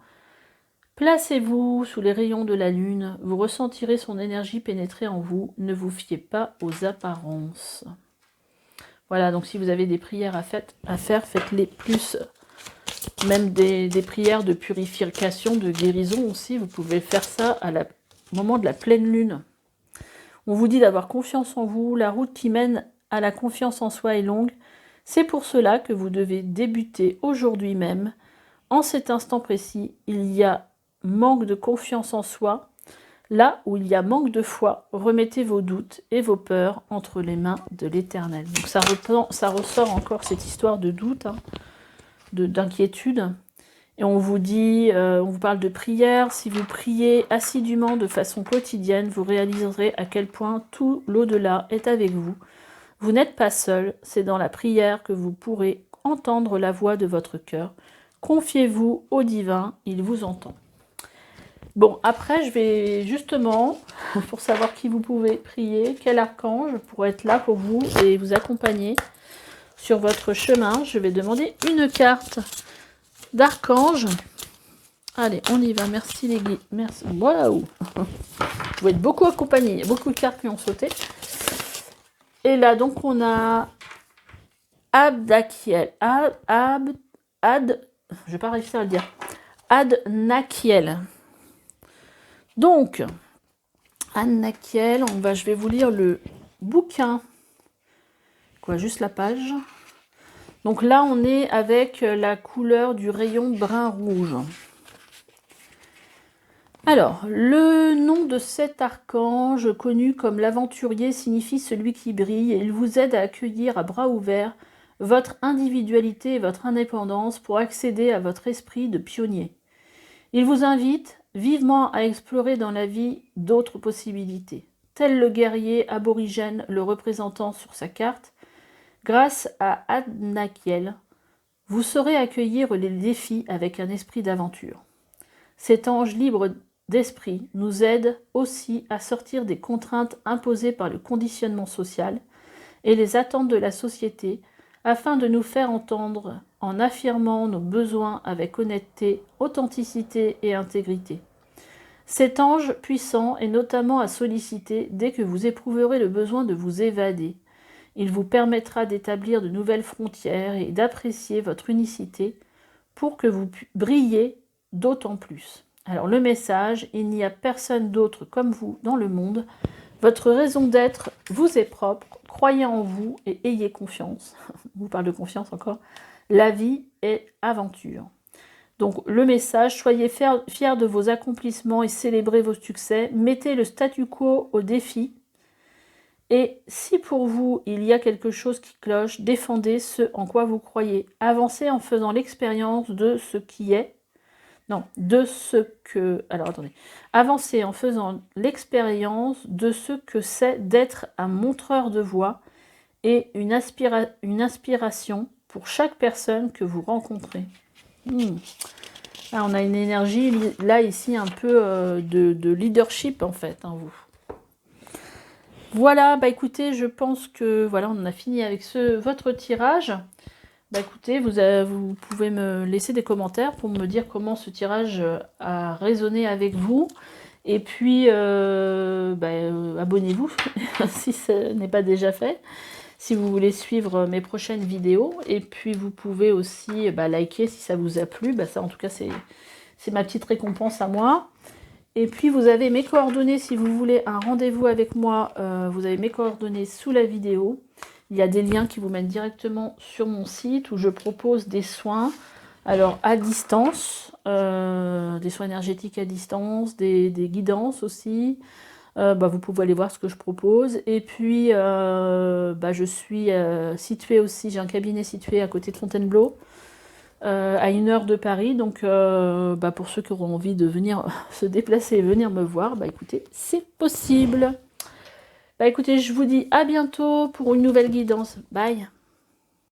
A: placez-vous sous les rayons de la lune, vous ressentirez son énergie pénétrer en vous, ne vous fiez pas aux apparences. Voilà, donc si vous avez des prières à faire, faites-les plus. Même des prières de purification, de guérison aussi, vous pouvez faire ça au moment de la pleine lune. On vous dit d'avoir confiance en vous, la route qui mène à la confiance en soi est longue. C'est pour cela que vous devez débuter aujourd'hui même. En cet instant précis, il y a manque de confiance en soi. Là où il y a manque de foi, remettez vos doutes et vos peurs entre les mains de l'Éternel. Donc ça ressort encore cette histoire de doute, d'inquiétude. Et on vous dit, on vous parle de prière. Si vous priez assidûment de façon quotidienne, vous réaliserez à quel point tout l'au-delà est avec vous. Vous n'êtes pas seul, c'est dans la prière que vous pourrez entendre la voix de votre cœur. Confiez-vous au divin, il vous entend. Bon, après, je vais justement, pour savoir qui vous pouvez prier, quel archange pour être là pour vous et vous accompagner sur votre chemin, je vais demander une carte d'archange. Allez, on y va. Merci les guides. Merci. Waouh! Vous êtes beaucoup accompagnés. Il y a beaucoup de cartes qui ont sauté. Et là, donc, on a Abdakiel. Je vais pas réussir à le dire. Adnakiel. Donc, Adnakiel, je vais vous lire le bouquin. Juste la page. Donc là, on est avec la couleur du rayon brun-rouge. Alors, le nom de cet archange, connu comme l'aventurier, signifie celui qui brille et il vous aide à accueillir à bras ouverts votre individualité et votre indépendance pour accéder à votre esprit de pionnier. Il vous invite vivement à explorer dans la vie d'autres possibilités. Tel le guerrier aborigène le représentant sur sa carte, grâce à Adnakiel, vous saurez accueillir les défis avec un esprit d'aventure. Cet ange libre d'esprit nous aide aussi à sortir des contraintes imposées par le conditionnement social et les attentes de la société, afin de nous faire entendre en affirmant nos besoins avec honnêteté, authenticité et intégrité. Cet ange puissant est notamment à solliciter dès que vous éprouverez le besoin de vous évader. Il vous permettra d'établir de nouvelles frontières et d'apprécier votre unicité pour que vous brillez d'autant plus. Alors le message, il n'y a personne d'autre comme vous dans le monde. Votre raison d'être vous est propre, croyez en vous et ayez confiance. On vous parle de confiance encore. La vie est aventure. Donc le message, soyez fiers de vos accomplissements et célébrez vos succès. Mettez le statu quo au défi. Et si pour vous, il y a quelque chose qui cloche, défendez ce en quoi vous croyez. Avancez en faisant l'expérience de ce qui est. Non, de ce que... Alors, attendez. Avancez en faisant l'expérience de ce que c'est d'être un montreur de voie et une inspiration pour chaque personne que vous rencontrez. Ah, on a une énergie, là, ici, un peu de leadership, en fait, hein, vous. Voilà, bah écoutez, je pense que voilà, on en a fini avec votre tirage. Bah écoutez, vous pouvez me laisser des commentaires pour me dire comment ce tirage a résonné avec vous. Et puis, abonnez-vous si ce n'est pas déjà fait, si vous voulez suivre mes prochaines vidéos. Et puis, vous pouvez aussi liker si ça vous a plu. Bah, ça, en tout cas, c'est ma petite récompense à moi. Et puis, vous avez mes coordonnées si vous voulez un rendez-vous avec moi. Vous avez mes coordonnées sous la vidéo. Il y a des liens qui vous mènent directement sur mon site où je propose des soins. Alors, à distance, des soins énergétiques à distance, des guidances aussi. Vous pouvez aller voir ce que je propose. Et puis, je suis située aussi, j'ai un cabinet situé à côté de Fontainebleau. À 1 heure de Paris, donc pour ceux qui auront envie de venir se déplacer et venir me voir, écoutez, c'est possible. Écoutez, je vous dis à bientôt pour une nouvelle guidance. Bye.